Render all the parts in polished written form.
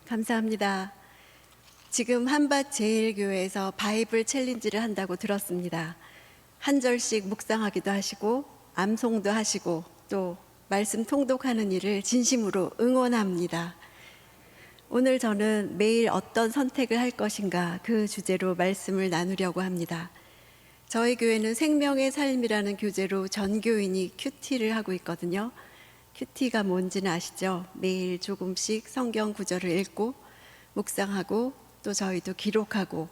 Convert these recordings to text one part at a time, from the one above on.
감사합니다. 지금 한밭제일교회에서 바이블 챌린지를 한다고 들었습니다. 한 절씩 묵상하기도 하시고 암송도 하시고 또 말씀 통독하는 일을 진심으로 응원합니다. 오늘 저는 매일 어떤 선택을 할 것인가 그 주제로 말씀을 나누려고 합니다. 저희 교회는 생명의 삶이라는 교재로 전교인이 큐티를 하고 있거든요. 큐티가 뭔지는 아시죠? 매일 조금씩 성경 구절을 읽고 묵상하고 또 저희도 기록하고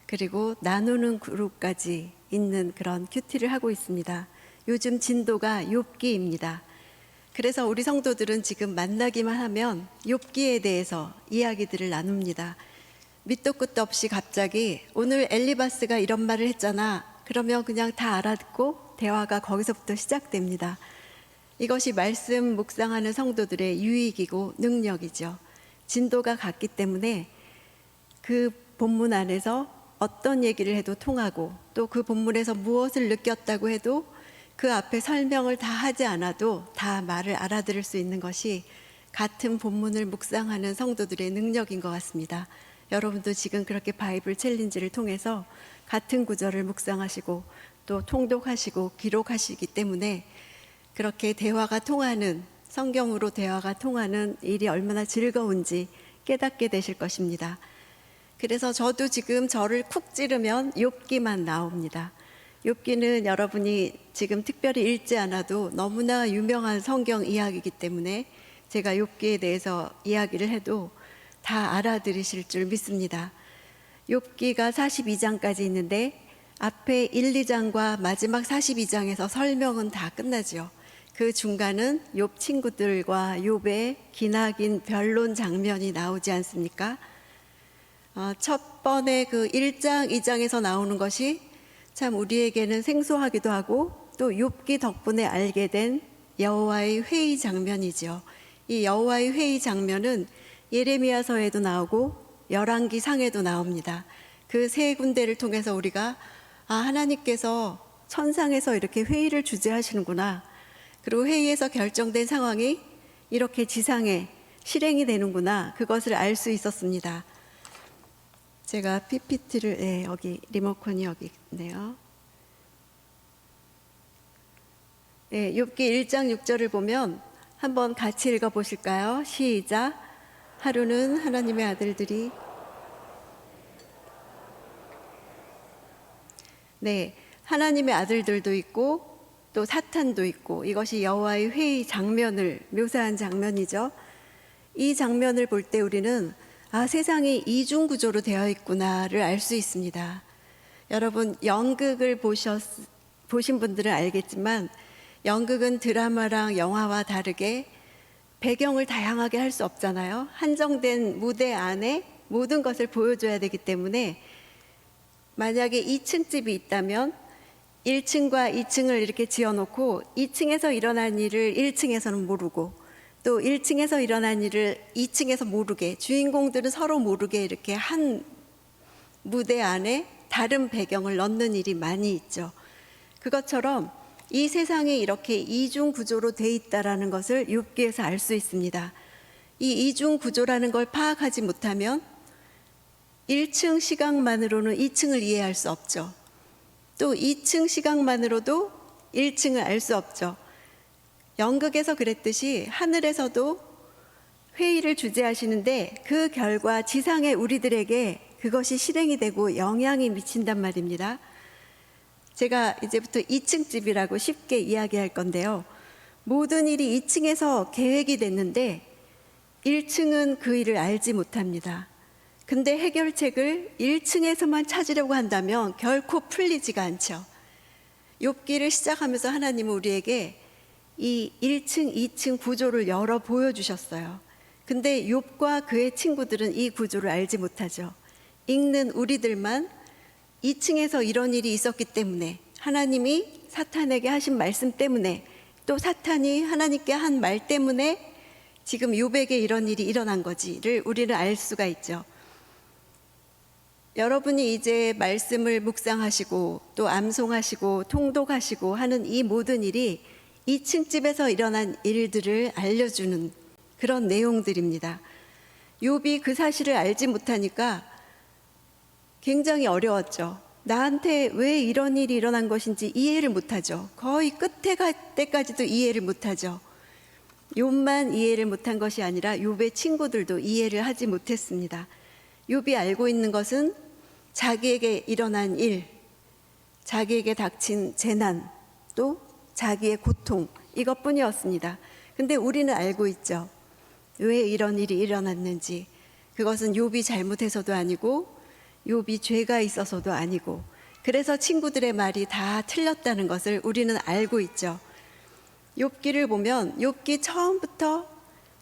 그리고 나누는 그룹까지 있는 그런 큐티를 하고 있습니다. 요즘 진도가 욥기입니다. 그래서 우리 성도들은 지금 만나기만 하면 욥기에 대해서 이야기들을 나눕니다. 밑도 끝도 없이 갑자기 오늘 엘리바스가 이런 말을 했잖아. 그러면 그냥 다 알아듣고 대화가 거기서부터 시작됩니다. 이것이 말씀 묵상하는 성도들의 유익이고 능력이죠. 진도가 같기 때문에 그 본문 안에서 어떤 얘기를 해도 통하고 또 그 본문에서 무엇을 느꼈다고 해도 그 앞에 설명을 다 하지 않아도 다 말을 알아들을 수 있는 것이 같은 본문을 묵상하는 성도들의 능력인 것 같습니다. 여러분도 지금 그렇게 바이블 챌린지를 통해서 같은 구절을 묵상하시고 또 통독하시고 기록하시기 때문에 그렇게 대화가 통하는, 성경으로 대화가 통하는 일이 얼마나 즐거운지 깨닫게 되실 것입니다. 그래서 저도 지금 저를 쿡 찌르면 욥기만 나옵니다. 욥기는 여러분이 지금 특별히 읽지 않아도 너무나 유명한 성경 이야기이기 때문에 제가 욥기에 대해서 이야기를 해도 다 알아들으실 줄 믿습니다. 욥기가 42장까지 있는데 앞에 1, 2장과 마지막 42장에서 설명은 다 끝나죠. 그 중간은 욥 친구들과 욥의 기나긴 변론 장면이 나오지 않습니까? 첫 번에 그 1장, 2장에서 나오는 것이 참 우리에게는 생소하기도 하고 또 욥기 덕분에 알게 된 여호와의 회의 장면이죠. 이 여호와의 회의 장면은 예레미야서에도 나오고 열왕기상에도 나옵니다. 그 세 군데를 통해서 우리가 하나님께서 천상에서 이렇게 회의를 주재하시는구나. 그리고 회의에서 결정된 상황이 이렇게 지상에 실행이 되는구나. 그것을 알 수 있었습니다. 제가 PPT를 여기 리모컨이 여기 있네요. 욥기 1장 6절을 보면 한번 같이 읽어 보실까요? 시작. 하루는 하나님의 아들들이 하나님의 아들들도 있고 또 사탄도 있고 이것이 여호와의 회의 장면을 묘사한 장면이죠. 이 장면을 볼 때 우리는 세상이 이중 구조로 되어 있구나를 알 수 있습니다. 여러분 연극을 보신 분들은 알겠지만 연극은 드라마랑 영화와 다르게 배경을 다양하게 할 수 없잖아요. 한정된 무대 안에 모든 것을 보여줘야 되기 때문에 만약에 2층 집이 있다면 1층과 2층을 이렇게 지어놓고 2층에서 일어난 일을 1층에서는 모르고 또 1층에서 일어난 일을 2층에서 모르게 주인공들은 서로 모르게 이렇게 한 무대 안에 다른 배경을 넣는 일이 많이 있죠. 그것처럼 이 세상이 이렇게 이중 구조로 돼 있다라는 것을 욥기에서 알 수 있습니다. 이 이중 구조라는 걸 파악하지 못하면 1층 시각만으로는 2층을 이해할 수 없죠. 또 2층 시각만으로도 1층을 알 수 없죠. 연극에서 그랬듯이 하늘에서도 회의를 주재하시는데 그 결과 지상의 우리들에게 그것이 실행이 되고 영향이 미친단 말입니다. 제가 이제부터 2층 집이라고 쉽게 이야기할 건데요. 모든 일이 2층에서 계획이 됐는데 1층은 그 일을 알지 못합니다. 근데 해결책을 1층에서만 찾으려고 한다면 결코 풀리지가 않죠. 욥기를 시작하면서 하나님은 우리에게 이 1층, 2층 구조를 열어 보여주셨어요. 근데 욥과 그의 친구들은 이 구조를 알지 못하죠. 읽는 우리들만 2층에서 이런 일이 있었기 때문에 하나님이 사탄에게 하신 말씀 때문에 또 사탄이 하나님께 한 말 때문에 지금 욥에게 이런 일이 일어난 거지를 우리는 알 수가 있죠. 여러분이 이제 말씀을 묵상하시고 또 암송하시고 통독하시고 하는 이 모든 일이 2층 집에서 일어난 일들을 알려주는 그런 내용들입니다. 욥이 그 사실을 알지 못하니까 굉장히 어려웠죠. 나한테 왜 이런 일이 일어난 것인지 이해를 못하죠. 거의 끝에 갈 때까지도 이해를 못하죠. 욥만 이해를 못한 것이 아니라 욥의 친구들도 이해를 하지 못했습니다. 욥이 알고 있는 것은 자기에게 일어난 일, 자기에게 닥친 재난, 또 자기의 고통, 이것뿐이었습니다. 근데 우리는 알고 있죠. 왜 이런 일이 일어났는지. 그것은 욥이 잘못해서도 아니고 욥이 죄가 있어서도 아니고, 그래서 친구들의 말이 다 틀렸다는 것을 우리는 알고 있죠. 욥기를 보면 욥기 처음부터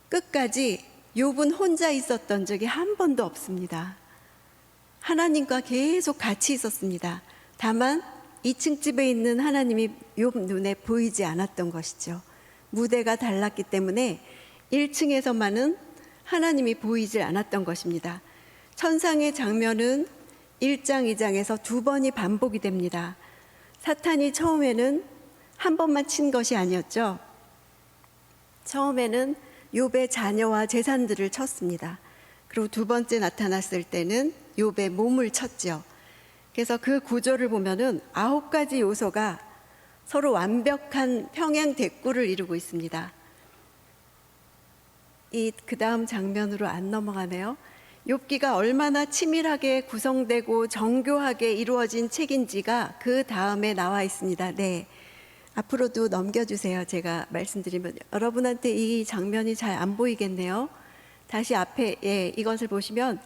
끝까지 욥은 혼자 있었던 적이 한 번도 없습니다. 하나님과 계속 같이 있었습니다. 다만 2층 집에 있는 하나님이 욥 눈에 보이지 않았던 것이죠. 무대가 달랐기 때문에 1층에서만은 하나님이 보이질 않았던 것입니다. 천상의 장면은 1장, 2장에서 2번이 반복이 됩니다. 사탄이 처음에는 한 번만 친 것이 아니었죠. 처음에는 욥의 자녀와 재산들을 쳤습니다. 그리고 두 번째 나타났을 때는 욥의 몸을 쳤죠. 그래서 그 구조를 보면은 9가지 요소가 서로 완벽한 평행 대꾸를 이루고 있습니다. 그 다음 장면으로 안 넘어가네요. 욥기가 얼마나 치밀하게 구성되고 정교하게 이루어진 책인지가 그 다음에 나와 있습니다. 네, 앞으로도 넘겨주세요. 제가 말씀드리면 여러분한테 이 장면이 잘 안 보이겠네요. 다시 앞에 이것을 보시면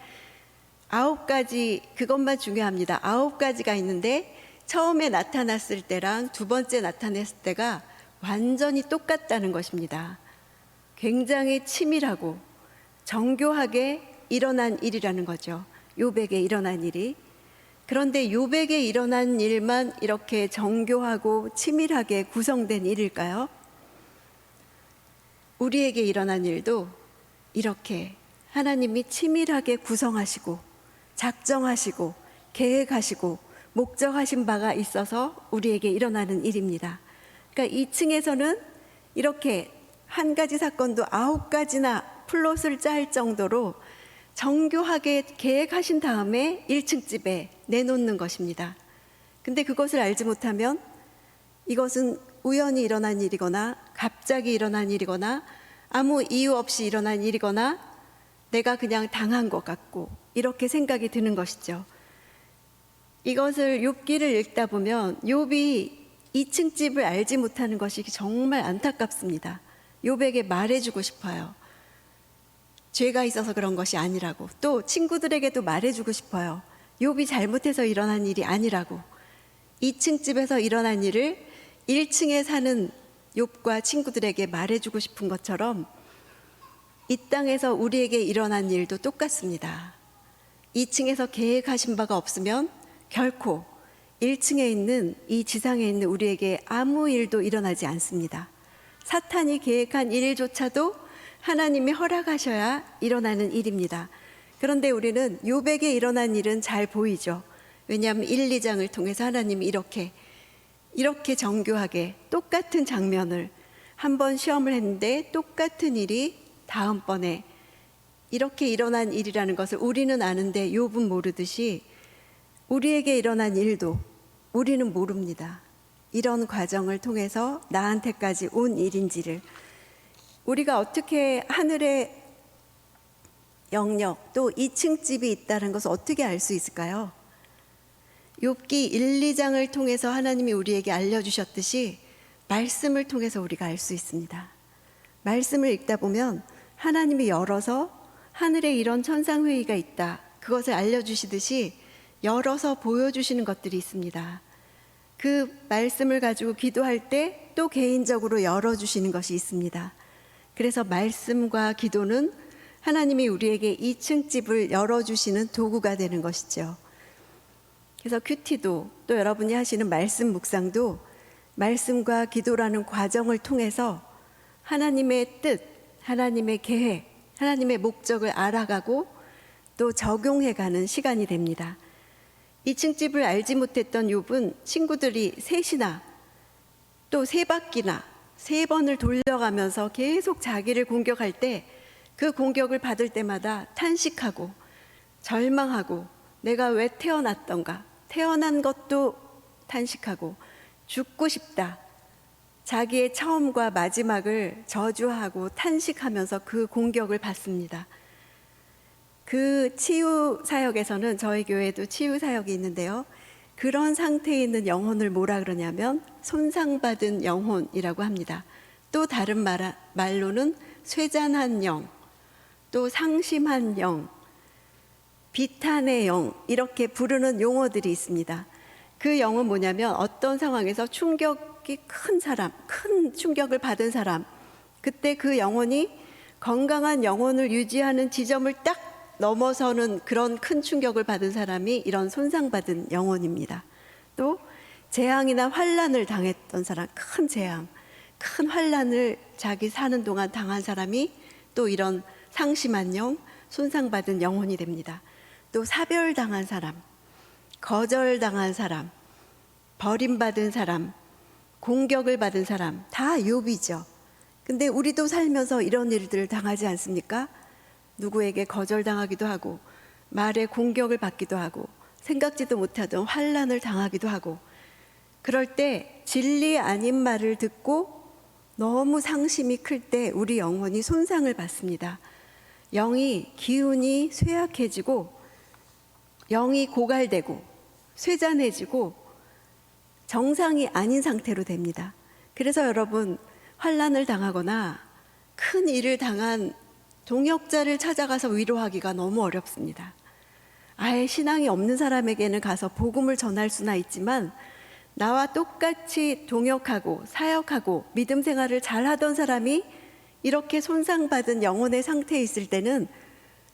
9가지, 그것만 중요합니다. 9가지가 있는데 처음에 나타났을 때랑 두 번째 나타났을 때가 완전히 똑같다는 것입니다. 굉장히 치밀하고 정교하게 일어난 일이라는 거죠. 욥에게 일어난 일이. 그런데 욥에게 일어난 일만 이렇게 정교하고 치밀하게 구성된 일일까요? 우리에게 일어난 일도 이렇게 하나님이 치밀하게 구성하시고 작정하시고 계획하시고 목적하신 바가 있어서 우리에게 일어나는 일입니다. 그러니까 2층에서는 이렇게 한 가지 사건도 9가지나 플롯을 짤 정도로 정교하게 계획하신 다음에 1층 집에 내놓는 것입니다. 근데 그것을 알지 못하면 이것은 우연히 일어난 일이거나 갑자기 일어난 일이거나 아무 이유 없이 일어난 일이거나 내가 그냥 당한 것 같고 이렇게 생각이 드는 것이죠. 이것을 욥기를 읽다 보면 욥이 2층 집을 알지 못하는 것이 정말 안타깝습니다. 욥에게 말해주고 싶어요. 죄가 있어서 그런 것이 아니라고. 또 친구들에게도 말해주고 싶어요. 욥이 잘못해서 일어난 일이 아니라고. 2층 집에서 일어난 일을 1층에 사는 욥과 친구들에게 말해주고 싶은 것처럼 이 땅에서 우리에게 일어난 일도 똑같습니다. 2층에서 계획하신 바가 없으면 결코 1층에 있는 이 지상에 있는 우리에게 아무 일도 일어나지 않습니다. 사탄이 계획한 일조차도 하나님이 허락하셔야 일어나는 일입니다. 그런데 우리는 욥에게 일어난 일은 잘 보이죠. 왜냐하면 1, 2장을 통해서 하나님이 이렇게 정교하게 똑같은 장면을 한 번 시험을 했는데 똑같은 일이 다음번에 이렇게 일어난 일이라는 것을 우리는 아는데 욥은 모르듯이 우리에게 일어난 일도 우리는 모릅니다. 이런 과정을 통해서 나한테까지 온 일인지를. 우리가 어떻게 하늘의 영역 또 2층 집이 있다는 것을 어떻게 알 수 있을까요? 욥기 1, 2장을 통해서 하나님이 우리에게 알려주셨듯이 말씀을 통해서 우리가 알 수 있습니다. 말씀을 읽다 보면 하나님이 열어서 하늘에 이런 천상회의가 있다, 그것을 알려주시듯이 열어서 보여주시는 것들이 있습니다. 그 말씀을 가지고 기도할 때 또 개인적으로 열어주시는 것이 있습니다. 그래서 말씀과 기도는 하나님이 우리에게 2층 집을 열어주시는 도구가 되는 것이죠. 그래서 큐티도 또 여러분이 하시는 말씀 묵상도 말씀과 기도라는 과정을 통해서 하나님의 뜻, 하나님의 계획, 하나님의 목적을 알아가고 또 적용해가는 시간이 됩니다. 2층 집을 알지 못했던 욥은 친구들이 셋이나 또 3바퀴나 3번을 돌려가면서 계속 자기를 공격할 때 그 공격을 받을 때마다 탄식하고 절망하고 내가 왜 태어났던가, 태어난 것도 탄식하고 죽고 싶다. 자기의 처음과 마지막을 저주하고 탄식하면서 그 공격을 받습니다. 그 치유 사역에서는 저희 교회에도 치유 사역이 있는데요. 그런 상태에 있는 영혼을 뭐라 그러냐면 손상받은 영혼이라고 합니다. 또 다른 말로는 쇠잔한 영, 또 상심한 영, 비탄의 영, 이렇게 부르는 용어들이 있습니다. 그 영은 뭐냐면 어떤 상황에서 충격이 큰 사람, 큰 충격을 받은 사람, 그때 그 영혼이 건강한 영혼을 유지하는 지점을 딱 넘어서는 그런 큰 충격을 받은 사람이 이런 손상받은 영혼입니다. 또 재앙이나 환난을 당했던 사람, 큰 재앙, 큰 환난을 자기 사는 동안 당한 사람이 또 이런 상심한 영, 손상받은 영혼이 됩니다. 또 사별당한 사람, 거절당한 사람, 버림받은 사람, 공격을 받은 사람, 다 욥이죠. 근데 우리도 살면서 이런 일들을 당하지 않습니까? 누구에게 거절당하기도 하고 말에 공격을 받기도 하고 생각지도 못하던 환난을 당하기도 하고, 그럴 때 진리 아닌 말을 듣고 너무 상심이 클 때 우리 영혼이 손상을 받습니다. 영이 기운이 쇠약해지고 영이 고갈되고 쇠잔해지고 정상이 아닌 상태로 됩니다. 그래서 여러분, 환난을 당하거나 큰 일을 당한 동역자를 찾아가서 위로하기가 너무 어렵습니다. 아예 신앙이 없는 사람에게는 가서 복음을 전할 수나 있지만 나와 똑같이 동역하고 사역하고 믿음 생활을 잘하던 사람이 이렇게 손상받은 영혼의 상태에 있을 때는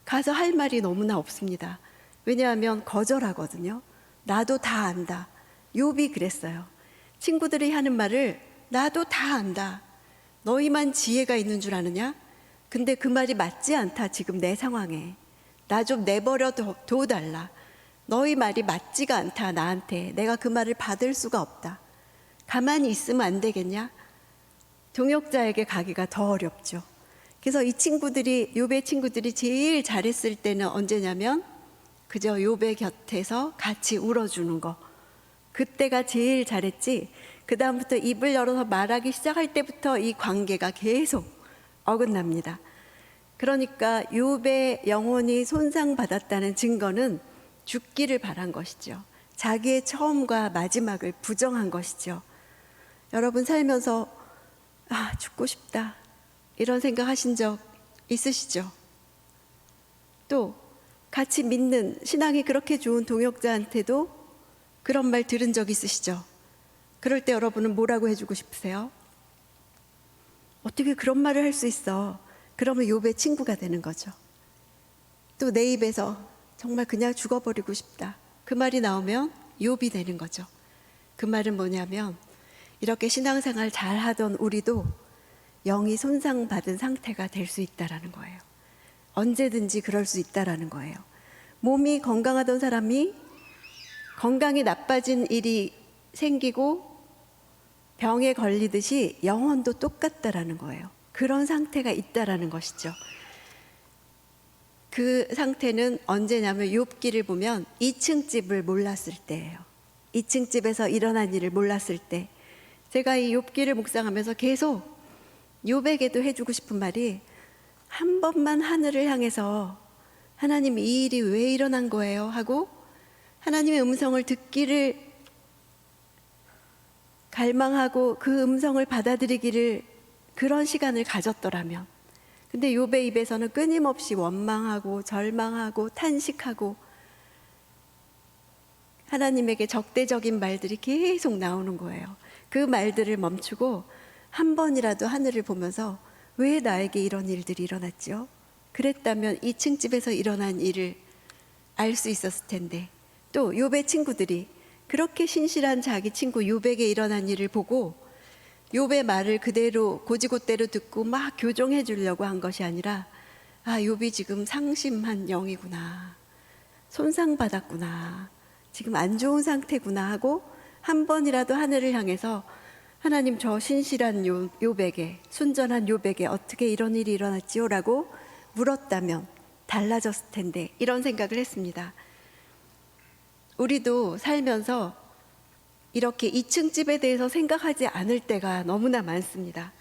가서 할 말이 너무나 없습니다. 왜냐하면 거절하거든요. 나도 다 안다. 욥이 그랬어요. 친구들이 하는 말을 나도 다 안다. 너희만 지혜가 있는 줄 아느냐? 근데 그 말이 맞지 않다. 지금 내 상황에. 나 좀 내버려 둬달라. 너희 말이 맞지가 않다. 나한테. 내가 그 말을 받을 수가 없다. 가만히 있으면 안 되겠냐? 동역자에게 가기가 더 어렵죠. 그래서 이 친구들이, 욥의 친구들이 제일 잘했을 때는 언제냐면 그저 욥의 곁에서 같이 울어주는 거. 그때가 제일 잘했지. 그 다음부터 입을 열어서 말하기 시작할 때부터 이 관계가 계속 어긋납니다. 그러니까 욥의 영혼이 손상받았다는 증거는 죽기를 바란 것이죠. 자기의 처음과 마지막을 부정한 것이죠. 여러분 살면서 죽고 싶다 이런 생각 하신 적 있으시죠? 또 같이 믿는, 신앙이 그렇게 좋은 동역자한테도 그런 말 들은 적 있으시죠? 그럴 때 여러분은 뭐라고 해주고 싶으세요? 어떻게 그런 말을 할 수 있어? 그러면 욥의 친구가 되는 거죠. 또 내 입에서 정말 그냥 죽어버리고 싶다, 그 말이 나오면 욥이 되는 거죠. 그 말은 뭐냐면 이렇게 신앙생활 잘하던 우리도 영이 손상받은 상태가 될 수 있다라는 거예요. 언제든지 그럴 수 있다라는 거예요. 몸이 건강하던 사람이 건강이 나빠진 일이 생기고 병에 걸리듯이 영혼도 똑같다라는 거예요. 그런 상태가 있다라는 것이죠. 그 상태는 언제냐면 욥기를 보면 2층 집을 몰랐을 때예요. 2층 집에서 일어난 일을 몰랐을 때. 제가 이 욥기를 묵상하면서 계속 욥에게도 해주고 싶은 말이, 한 번만 하늘을 향해서 하나님 이 일이 왜 일어난 거예요? 하고 하나님의 음성을 듣기를 갈망하고 그 음성을 받아들이기를 그런 시간을 가졌더라면. 근데 욥의 입에서는 끊임없이 원망하고 절망하고 탄식하고 하나님에게 적대적인 말들이 계속 나오는 거예요. 그 말들을 멈추고 한 번이라도 하늘을 보면서 왜 나에게 이런 일들이 일어났죠? 그랬다면 2층 집에서 일어난 일을 알 수 있었을 텐데. 또 욥의 친구들이 그렇게 신실한 자기 친구 욥에게 일어난 일을 보고 욥의 말을 그대로 고지고대로 듣고 막 교정해 주려고 한 것이 아니라, 욥이 지금 상심한 영이구나, 손상받았구나, 지금 안 좋은 상태구나 하고 한 번이라도 하늘을 향해서 하나님, 저 신실한 욥에게, 순전한 욥에게 어떻게 이런 일이 일어났지요? 라고 물었다면 달라졌을 텐데, 이런 생각을 했습니다. 우리도 살면서 이렇게 2층 집에 대해서 생각하지 않을 때가 너무나 많습니다.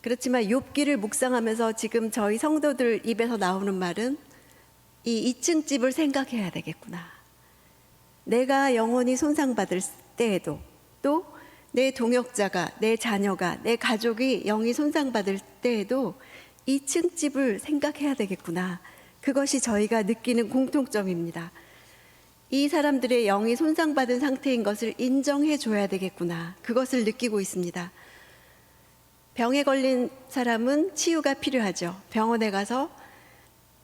그렇지만 욥기를 묵상하면서 지금 저희 성도들 입에서 나오는 말은 이 2층 집을 생각해야 되겠구나. 내가 영원히 손상받을 때에도, 또 내 동역자가, 내 자녀가, 내 가족이 영이 손상받을 때에도 2층 집을 생각해야 되겠구나. 그것이 저희가 느끼는 공통점입니다. 이 사람들의 영이 손상받은 상태인 것을 인정해 줘야 되겠구나. 그것을 느끼고 있습니다. 병에 걸린 사람은 치유가 필요하죠. 병원에 가서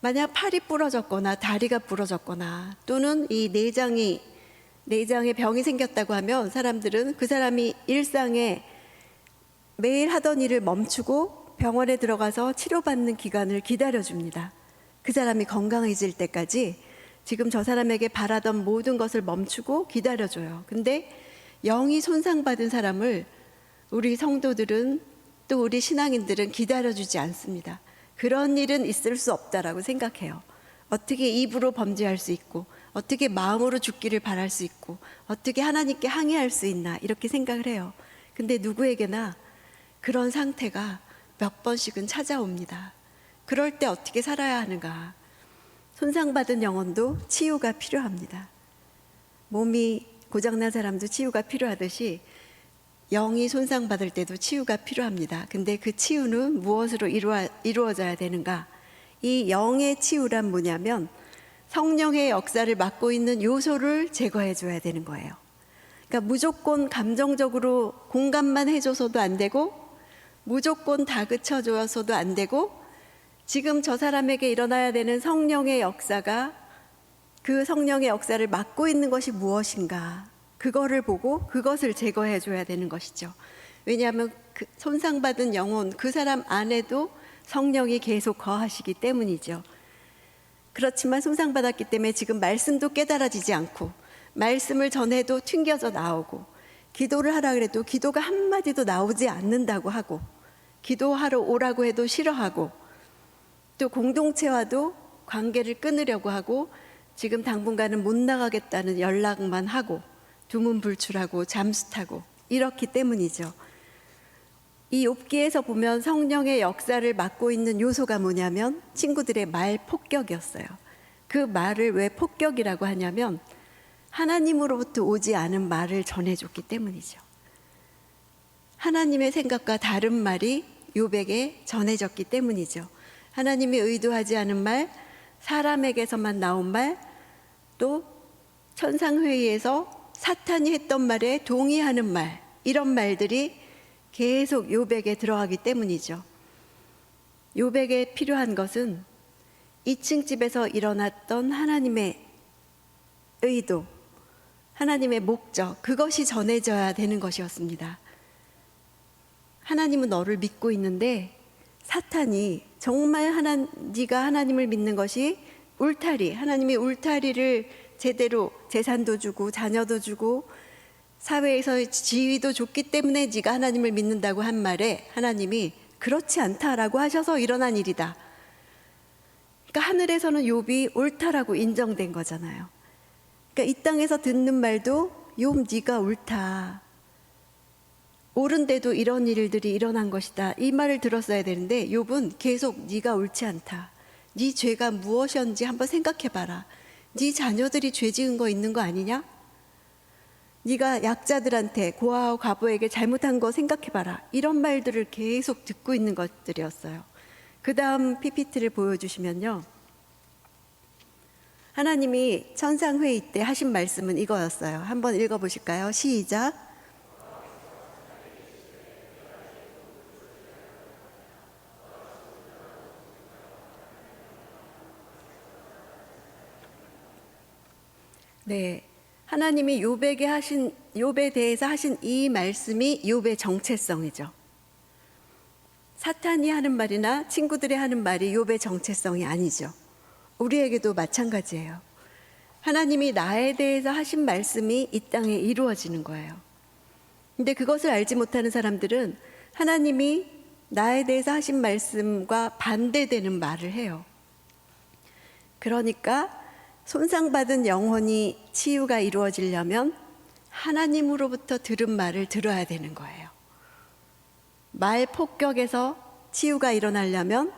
만약 팔이 부러졌거나 다리가 부러졌거나 또는 이 내장에 병이 생겼다고 하면 사람들은 그 사람이 일상에 매일 하던 일을 멈추고 병원에 들어가서 치료받는 기간을 기다려줍니다. 그 사람이 건강해질 때까지 지금 저 사람에게 바라던 모든 것을 멈추고 기다려줘요. 근데 영이 손상받은 사람을 우리 성도들은, 또 우리 신앙인들은 기다려주지 않습니다. 그런 일은 있을 수 없다라고 생각해요. 어떻게 입으로 범죄할 수 있고, 어떻게 마음으로 죽기를 바랄 수 있고, 어떻게 하나님께 항의할 수 있나, 이렇게 생각을 해요. 근데 누구에게나 그런 상태가 몇 번씩은 찾아옵니다. 그럴 때 어떻게 살아야 하는가? 손상받은 영혼도 치유가 필요합니다. 몸이 고장난 사람도 치유가 필요하듯이 영이 손상받을 때도 치유가 필요합니다. 근데 그 치유는 무엇으로 이루어져야 되는가? 이 영의 치유란 뭐냐면 성령의 역사를 맡고 있는 요소를 제거해 줘야 되는 거예요. 그러니까 무조건 감정적으로 공감만 해줘서도 안 되고, 무조건 다그쳐 줘서도 안 되고, 지금 저 사람에게 일어나야 되는 성령의 역사가, 그 성령의 역사를 맡고 있는 것이 무엇인가, 그거를 보고 그것을 제거해 줘야 되는 것이죠. 왜냐하면 그 손상받은 영혼, 그 사람 안에도 성령이 계속 거하시기 때문이죠. 그렇지만 손상받았기 때문에 지금 말씀도 깨달아지지 않고, 말씀을 전해도 튕겨져 나오고, 기도를 하라 그래도 기도가 한마디도 나오지 않는다고 하고, 기도하러 오라고 해도 싫어하고, 또 공동체와도 관계를 끊으려고 하고, 지금 당분간은 못 나가겠다는 연락만 하고, 두문불출하고 잠수 타고 이렇기 때문이죠. 이 욥기에서 보면 성령의 역사를 맡고 있는 요소가 뭐냐면 친구들의 말 폭격이었어요. 그 말을 왜 폭격이라고 하냐면 하나님으로부터 오지 않은 말을 전해줬기 때문이죠. 하나님의 생각과 다른 말이 욥에게 전해졌기 때문이죠. 하나님이 의도하지 않은 말, 사람에게서만 나온 말, 또 천상회의에서 사탄이 했던 말에 동의하는 말, 이런 말들이 계속 욥에게 들어가기 때문이죠. 욥에게 필요한 것은 2층 집에서 일어났던 하나님의 의도, 하나님의 목적, 그것이 전해져야 되는 것이었습니다. 하나님은 너를 믿고 있는데 사탄이 정말 네가 하나님을 믿는 것이 울타리, 하나님이 울타리를 제대로 재산도 주고 자녀도 주고 사회에서 지위도 줬기 때문에 네가 하나님을 믿는다고 한 말에 하나님이 그렇지 않다라고 하셔서 일어난 일이다. 그러니까 하늘에서는 욥이 옳다라고 인정된 거잖아요. 그러니까 이 땅에서 듣는 말도 욥 네가 옳다. 옳은데도 이런 일들이 일어난 것이다. 이 말을 들었어야 되는데 욥은 계속 네가 옳지 않다. 네 죄가 무엇이었는지 한번 생각해봐라. 네 자녀들이 죄 지은 거 있는 거 아니냐? 네가 약자들한테, 고아와 과부에게 잘못한 거 생각해봐라. 이런 말들을 계속 듣고 있는 것들이었어요. 그 다음 PPT를 보여주시면요, 하나님이 천상회의 때 하신 말씀은 이거였어요. 한번 읽어보실까요? 시작. 네, 하나님이 욥에 대해서 하신 이 말씀이 욥의 정체성이죠. 사탄이 하는 말이나 친구들이 하는 말이 욥의 정체성이 아니죠. 우리에게도 마찬가지예요. 하나님이 나에 대해서 하신 말씀이 이 땅에 이루어지는 거예요. 근데 그것을 알지 못하는 사람들은 하나님이 나에 대해서 하신 말씀과 반대되는 말을 해요. 그러니까 손상받은 영혼이 치유가 이루어지려면 하나님으로부터 들은 말을 들어야 되는 거예요. 말 폭격에서 치유가 일어나려면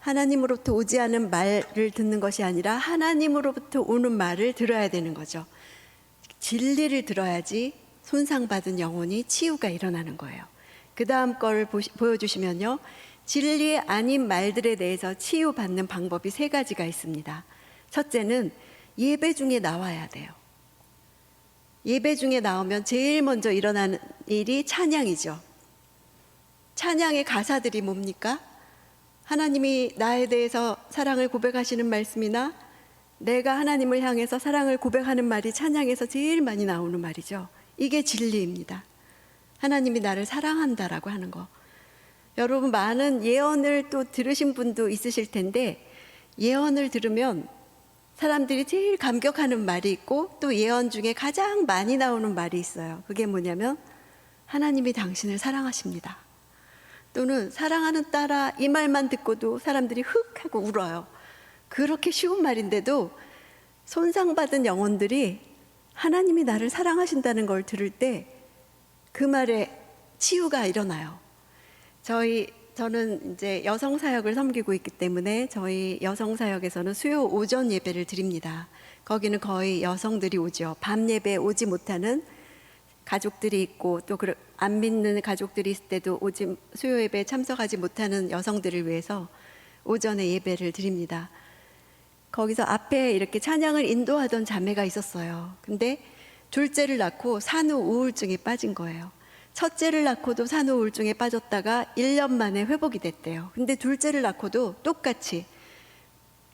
하나님으로부터 오지 않은 말을 듣는 것이 아니라 하나님으로부터 오는 말을 들어야 되는 거죠. 진리를 들어야지 손상받은 영혼이 치유가 일어나는 거예요. 그 다음 걸 보여주시면요. 진리 아닌 말들에 대해서 치유받는 방법이 3가지가 있습니다. 첫째는 예배 중에 나와야 돼요. 예배 중에 나오면 제일 먼저 일어나는 일이 찬양이죠. 찬양의 가사들이 뭡니까? 하나님이 나에 대해서 사랑을 고백하시는 말씀이나 내가 하나님을 향해서 사랑을 고백하는 말이 찬양에서 제일 많이 나오는 말이죠. 이게 진리입니다. 하나님이 나를 사랑한다라고 하는 거. 여러분 많은 예언을 또 들으신 분도 있으실 텐데 예언을 들으면 사람들이 제일 감격하는 말이 있고 또 예언 중에 가장 많이 나오는 말이 있어요. 그게 뭐냐면 하나님이 당신을 사랑하십니다. 또는 사랑하는 딸아, 이 말만 듣고도 사람들이 흑 하고 울어요. 그렇게 쉬운 말인데도 손상받은 영혼들이 하나님이 나를 사랑하신다는 걸 들을 때 그 말에 치유가 일어나요. 저는 이제 여성 사역을 섬기고 있기 때문에 저희 여성 사역에서는 수요 오전 예배를 드립니다. 거기는 거의 여성들이 오죠. 밤 예배에 오지 못하는 가족들이 있고 또 안 믿는 가족들이 있을 때도 수요 예배에 참석하지 못하는 여성들을 위해서 오전에 예배를 드립니다. 거기서 앞에 이렇게 찬양을 인도하던 자매가 있었어요. 근데 둘째를 낳고 산후 우울증에 빠진 거예요. 첫째를 낳고도 산후 우울증에 빠졌다가 1년 만에 회복이 됐대요. 근데 둘째를 낳고도 똑같이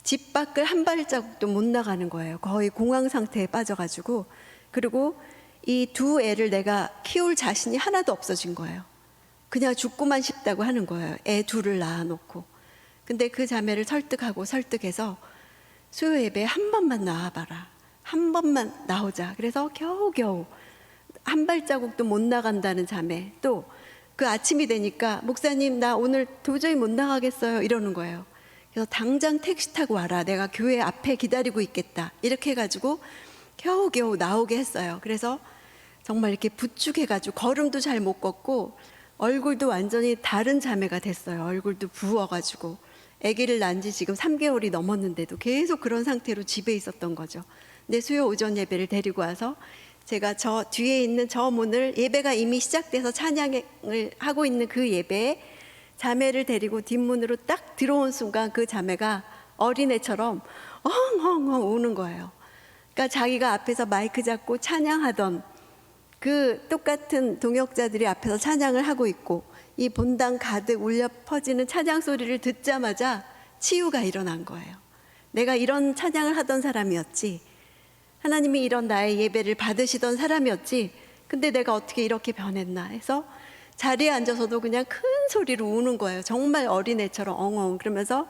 집 밖을 한 발자국도 못 나가는 거예요. 거의 공황 상태에 빠져가지고. 그리고 이 2애를 내가 키울 자신이 하나도 없어진 거예요. 그냥 죽고만 싶다고 하는 거예요. 애 2을 낳아놓고. 근데 그 자매를 설득해서 수요 예배에 한 번만 나와봐라. 한 번만 나오자. 그래서 겨우겨우 한 발자국도 못 나간다는 자매. 또 그 아침이 되니까 목사님 나 오늘 도저히 못 나가겠어요 이러는 거예요. 그래서 당장 택시 타고 와라. 내가 교회 앞에 기다리고 있겠다. 이렇게 해가지고 겨우겨우 나오게 했어요. 그래서 정말 이렇게 부축해가지고 걸음도 잘 못 걷고 얼굴도 완전히 다른 자매가 됐어요. 얼굴도 부어가지고 아기를 낳은 지 지금 3개월이 넘었는데도 계속 그런 상태로 집에 있었던 거죠. 근데 수요 오전 예배를 데리고 와서 제가 저 뒤에 있는 저 문을 예배가 이미 시작돼서 찬양을 하고 있는 그 예배에 자매를 데리고 뒷문으로 딱 들어온 순간 그 자매가 어린애처럼 엉엉엉 우는 거예요. 그러니까 자기가 앞에서 마이크 잡고 찬양하던 그 똑같은 동역자들이 앞에서 찬양을 하고 있고 이 본당 가득 울려 퍼지는 찬양 소리를 듣자마자 치유가 일어난 거예요. 내가 이런 찬양을 하던 사람이었지. 하나님이 이런 나의 예배를 받으시던 사람이었지. 근데 내가 어떻게 이렇게 변했나 해서 자리에 앉아서도 그냥 큰 소리로 우는 거예요. 정말 어린애처럼 엉엉. 그러면서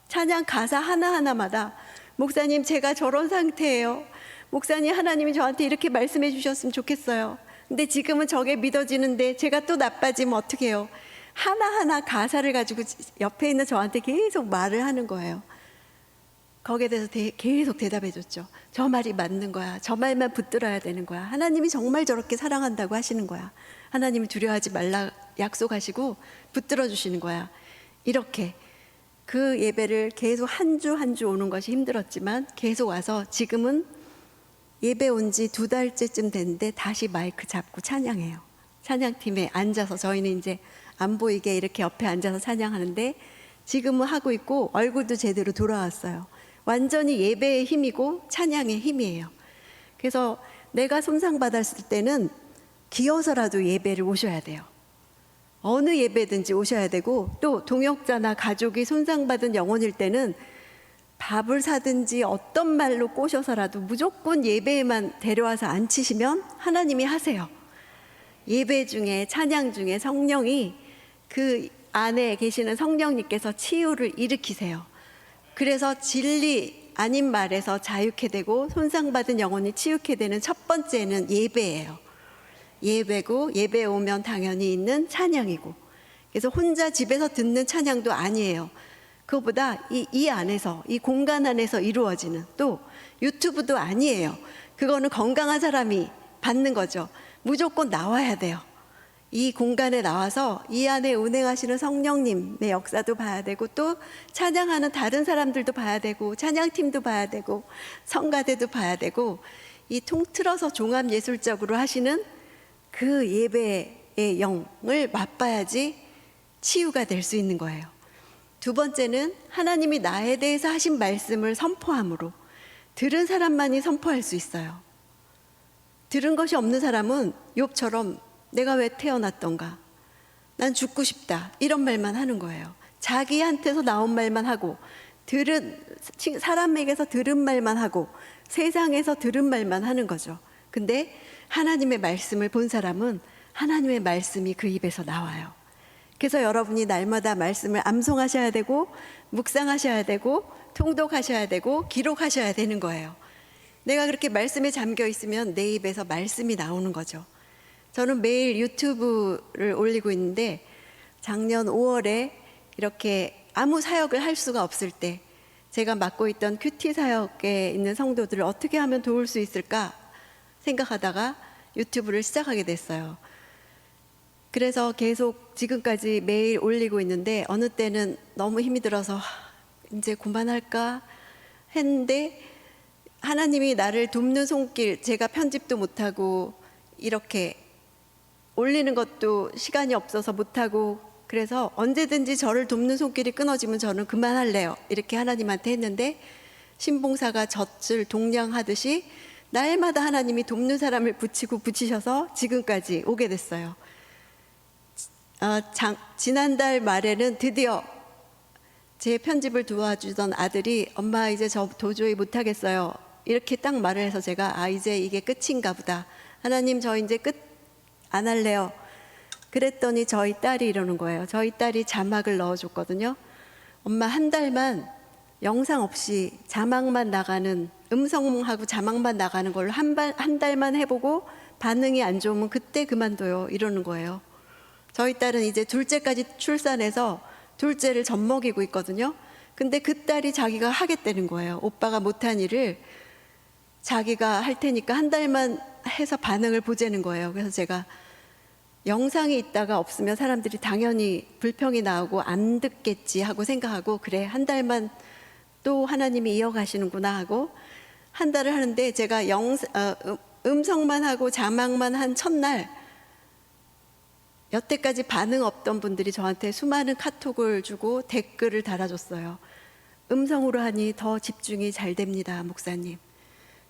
찬양 가사 하나하나마다 목사님 제가 저런 상태예요. 목사님 하나님이 저한테 이렇게 말씀해 주셨으면 좋겠어요. 근데 지금은 저게 믿어지는데 제가 또 나빠지면 어떻게 해요? 하나하나 가사를 가지고 옆에 있는 저한테 계속 말을 하는 거예요. 거기에 대해서 계속 대답해 줬죠. 저 말이 맞는 거야. 저 말만 붙들어야 되는 거야. 하나님이 정말 저렇게 사랑한다고 하시는 거야. 하나님이 두려워하지 말라 약속하시고 붙들어 주시는 거야. 이렇게 그 예배를 계속 한 주 한 주 오는 것이 힘들었지만 계속 와서 지금은 예배 온 지 2달째쯤 됐는데 다시 마이크 잡고 찬양해요. 찬양팀에 앉아서 저희는 이제 안 보이게 이렇게 옆에 앉아서 찬양하는데 지금은 하고 있고 얼굴도 제대로 돌아왔어요. 완전히 예배의 힘이고 찬양의 힘이에요. 그래서 내가 손상받았을 때는 기어서라도 예배를 오셔야 돼요. 어느 예배든지 오셔야 되고 또 동역자나 가족이 손상받은 영혼일 때는 밥을 사든지 어떤 말로 꼬셔서라도 무조건 예배에만 데려와서 앉히시면 하나님이 하세요. 예배 중에 찬양 중에 성령이 그 안에 계시는 성령님께서 치유를 일으키세요. 그래서 진리 아닌 말에서 자유케 되고 손상받은 영혼이 치유케 되는 첫 번째는 예배예요. 예배고 예배에 오면 당연히 있는 찬양이고 그래서 혼자 집에서 듣는 찬양도 아니에요. 그것보다 이 안에서, 이 공간 안에서 이루어지는, 또 유튜브도 아니에요. 그거는 건강한 사람이 받는 거죠. 무조건 나와야 돼요. 이 공간에 나와서 이 안에 운행하시는 성령님의 역사도 봐야 되고, 또 찬양하는 다른 사람들도 봐야 되고, 찬양팀도 봐야 되고, 성가대도 봐야 되고, 이 통틀어서 종합예술적으로 하시는 그 예배의 영을 맛봐야지 치유가 될 수 있는 거예요. 두 번째는 하나님이 나에 대해서 하신 말씀을 선포함으로, 들은 사람만이 선포할 수 있어요. 들은 것이 없는 사람은 욥처럼 내가 왜 태어났던가, 난 죽고 싶다, 이런 말만 하는 거예요. 자기한테서 나온 말만 하고, 사람에게서 들은 말만 하고, 세상에서 들은 말만 하는 거죠. 근데 하나님의 말씀을 본 사람은 하나님의 말씀이 그 입에서 나와요. 그래서 여러분이 날마다 말씀을 암송하셔야 되고, 묵상하셔야 되고, 통독하셔야 되고, 기록하셔야 되는 거예요. 내가 그렇게 말씀에 잠겨 있으면 내 입에서 말씀이 나오는 거죠. 저는 매일 유튜브를 올리고 있는데, 작년 5월에 이렇게 아무 사역을 할 수가 없을 때 제가 맡고 있던 큐티 사역에 있는 성도들을 어떻게 하면 도울 수 있을까 생각하다가 유튜브를 시작하게 됐어요. 그래서 계속 지금까지 매일 올리고 있는데, 어느 때는 너무 힘이 들어서 이제 그만할까 했는데, 하나님이 나를 돕는 손길, 제가 편집도 못하고 이렇게 올리는 것도 시간이 없어서 못하고, 그래서 언제든지 저를 돕는 손길이 끊어지면 저는 그만할래요, 이렇게 하나님한테 했는데, 신봉사가 젖을 동량하듯이 날마다 하나님이 돕는 사람을 붙이셔서 지금까지 오게 됐어요. 지난달 말에는 드디어 제 편집을 도와주던 아들이 엄마 이제 저 도저히 못하겠어요, 이렇게 딱 말을 해서 제가 이제 이게 끝인가 보다, 하나님 저 이제 끝 안 할래요, 그랬더니 저희 딸이 이러는 거예요. 저희 딸이 자막을 넣어줬거든요. 엄마 한 달만 영상 없이 자막만 나가는, 음성하고 자막만 나가는 걸로 한 달만 해보고 반응이 안 좋으면 그때 그만둬요, 이러는 거예요. 저희 딸은 이제 둘째까지 출산해서 둘째를 젖먹이고 있거든요. 근데 그 딸이 자기가 하겠다는 거예요. 오빠가 못한 일을 자기가 할 테니까 한 달만 해서 반응을 보자는 거예요. 그래서 제가 영상이 있다가 없으면 사람들이 당연히 불평이 나오고 안 듣겠지 하고 생각하고, 그래 한 달만 또 하나님이 이어가시는구나 하고 한 달을 하는데, 제가 음성만 하고 자막만 한 첫날 여태까지 반응 없던 분들이 저한테 수많은 카톡을 주고 댓글을 달아줬어요. 음성으로 하니 더 집중이 잘 됩니다, 목사님.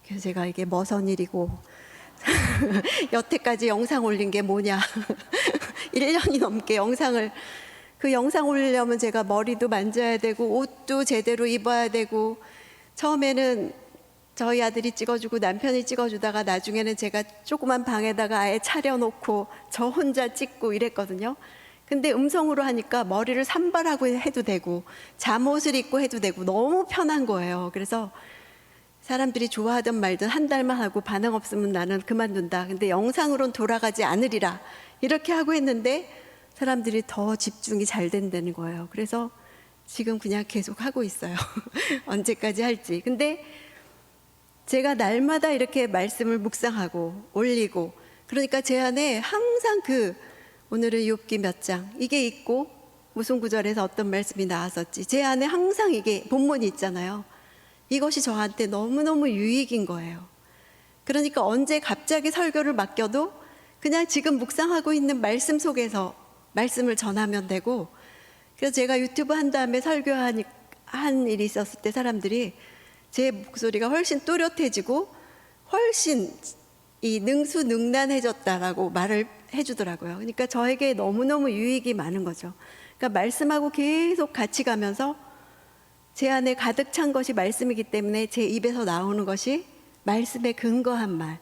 그래서 제가 이게 머선 일이고 여태까지 영상 올린 게 뭐냐 1년이 넘게 그 영상 올리려면 제가 머리도 만져야 되고 옷도 제대로 입어야 되고, 처음에는 저희 아들이 찍어주고 남편이 찍어주다가 나중에는 제가 조그만 방에다가 아예 차려놓고 저 혼자 찍고 이랬거든요. 근데 음성으로 하니까 머리를 산발하고 해도 되고 잠옷을 입고 해도 되고 너무 편한 거예요. 그래서 사람들이 좋아하든 말든 한 달만 하고 반응 없으면 나는 그만둔다, 근데 영상으로는 돌아가지 않으리라, 이렇게 하고 했는데 사람들이 더 집중이 잘 된다는 거예요. 그래서 지금 그냥 계속 하고 있어요. 언제까지 할지. 근데 제가 날마다 이렇게 말씀을 묵상하고 올리고, 그러니까 제 안에 항상 오늘은 욥기 몇 장 이게 있고 무슨 구절에서 어떤 말씀이 나왔었지, 제 안에 항상 이게 본문이 있잖아요. 이것이 저한테 너무너무 유익인 거예요. 그러니까 언제 갑자기 설교를 맡겨도 그냥 지금 묵상하고 있는 말씀 속에서 말씀을 전하면 되고, 그래서 제가 유튜브 한 다음에 설교한 일이 있었을 때 사람들이 제 목소리가 훨씬 또렷해지고 훨씬 능수능란해졌다라고 말을 해주더라고요. 그러니까 저에게 너무너무 유익이 많은 거죠. 그러니까 말씀하고 계속 같이 가면서 제 안에 가득 찬 것이 말씀이기 때문에 제 입에서 나오는 것이 말씀에 근거한 말.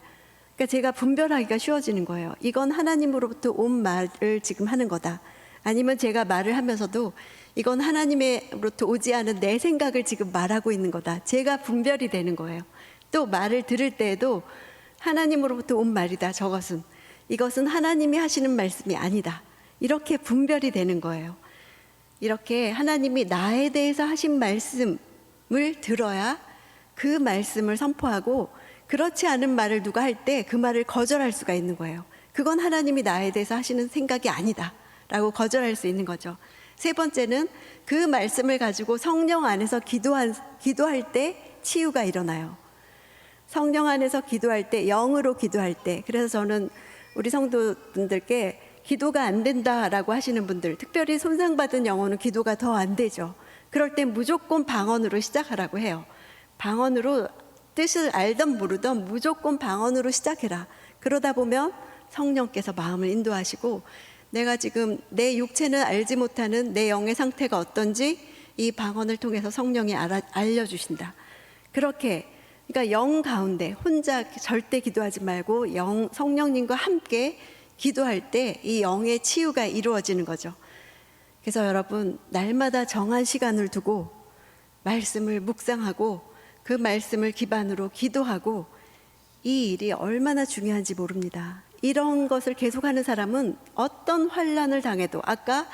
그러니까 제가 분별하기가 쉬워지는 거예요. 이건 하나님으로부터 온 말을 지금 하는 거다, 아니면 제가 말을 하면서도 이건 하나님으로부터 오지 않은 내 생각을 지금 말하고 있는 거다, 제가 분별이 되는 거예요. 또 말을 들을 때에도 하나님으로부터 온 말이다, 이것은 하나님이 하시는 말씀이 아니다, 이렇게 분별이 되는 거예요. 이렇게 하나님이 나에 대해서 하신 말씀을 들어야 그 말씀을 선포하고, 그렇지 않은 말을 누가 할 때 그 말을 거절할 수가 있는 거예요. 그건 하나님이 나에 대해서 하시는 생각이 아니다 라고 거절할 수 있는 거죠. 세 번째는 그 말씀을 가지고 성령 안에서 기도할 때 치유가 일어나요. 성령 안에서 기도할 때, 영으로 기도할 때. 그래서 저는 우리 성도분들께 기도가 안 된다라고 하시는 분들, 특별히 손상받은 영혼은 기도가 더 안 되죠. 그럴 땐 무조건 방언으로 시작하라고 해요. 방언으로, 뜻을 알던 모르던 무조건 방언으로 시작해라. 그러다 보면 성령께서 마음을 인도하시고, 내가 지금 내 육체는 알지 못하는 내 영의 상태가 어떤지 이 방언을 통해서 성령이 알려주신다. 그렇게, 그러니까 영 가운데 혼자 절대 기도하지 말고 성령님과 함께 기도할 때 이 영의 치유가 이루어지는 거죠. 그래서 여러분, 날마다 정한 시간을 두고 말씀을 묵상하고 그 말씀을 기반으로 기도하고, 이 일이 얼마나 중요한지 모릅니다. 이런 것을 계속하는 사람은 어떤 환난을 당해도, 아까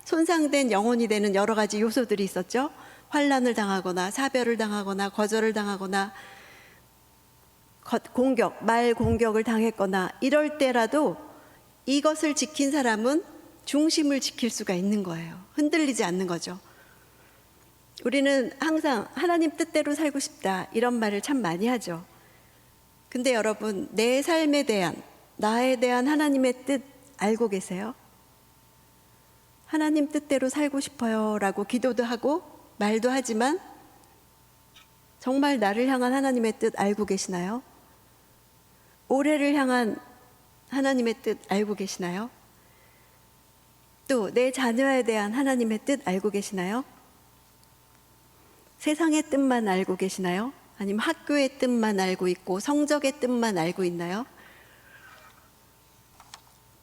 손상된 영혼이 되는 여러 가지 요소들이 있었죠. 환난을 당하거나 사별을 당하거나 거절을 당하거나 말 공격을 당했거나 이럴 때라도 이것을 지킨 사람은 중심을 지킬 수가 있는 거예요. 흔들리지 않는 거죠. 우리는 항상 하나님 뜻대로 살고 싶다 이런 말을 참 많이 하죠. 근데 여러분, 내 삶에 대한, 나에 대한 하나님의 뜻 알고 계세요? 하나님 뜻대로 살고 싶어요 라고 기도도 하고 말도 하지만 정말 나를 향한 하나님의 뜻 알고 계시나요? 올해를 향한 하나님의 뜻 알고 계시나요? 또 내 자녀에 대한 하나님의 뜻 알고 계시나요? 세상의 뜻만 알고 계시나요? 아니면 학교의 뜻만 알고 있고 성적의 뜻만 알고 있나요?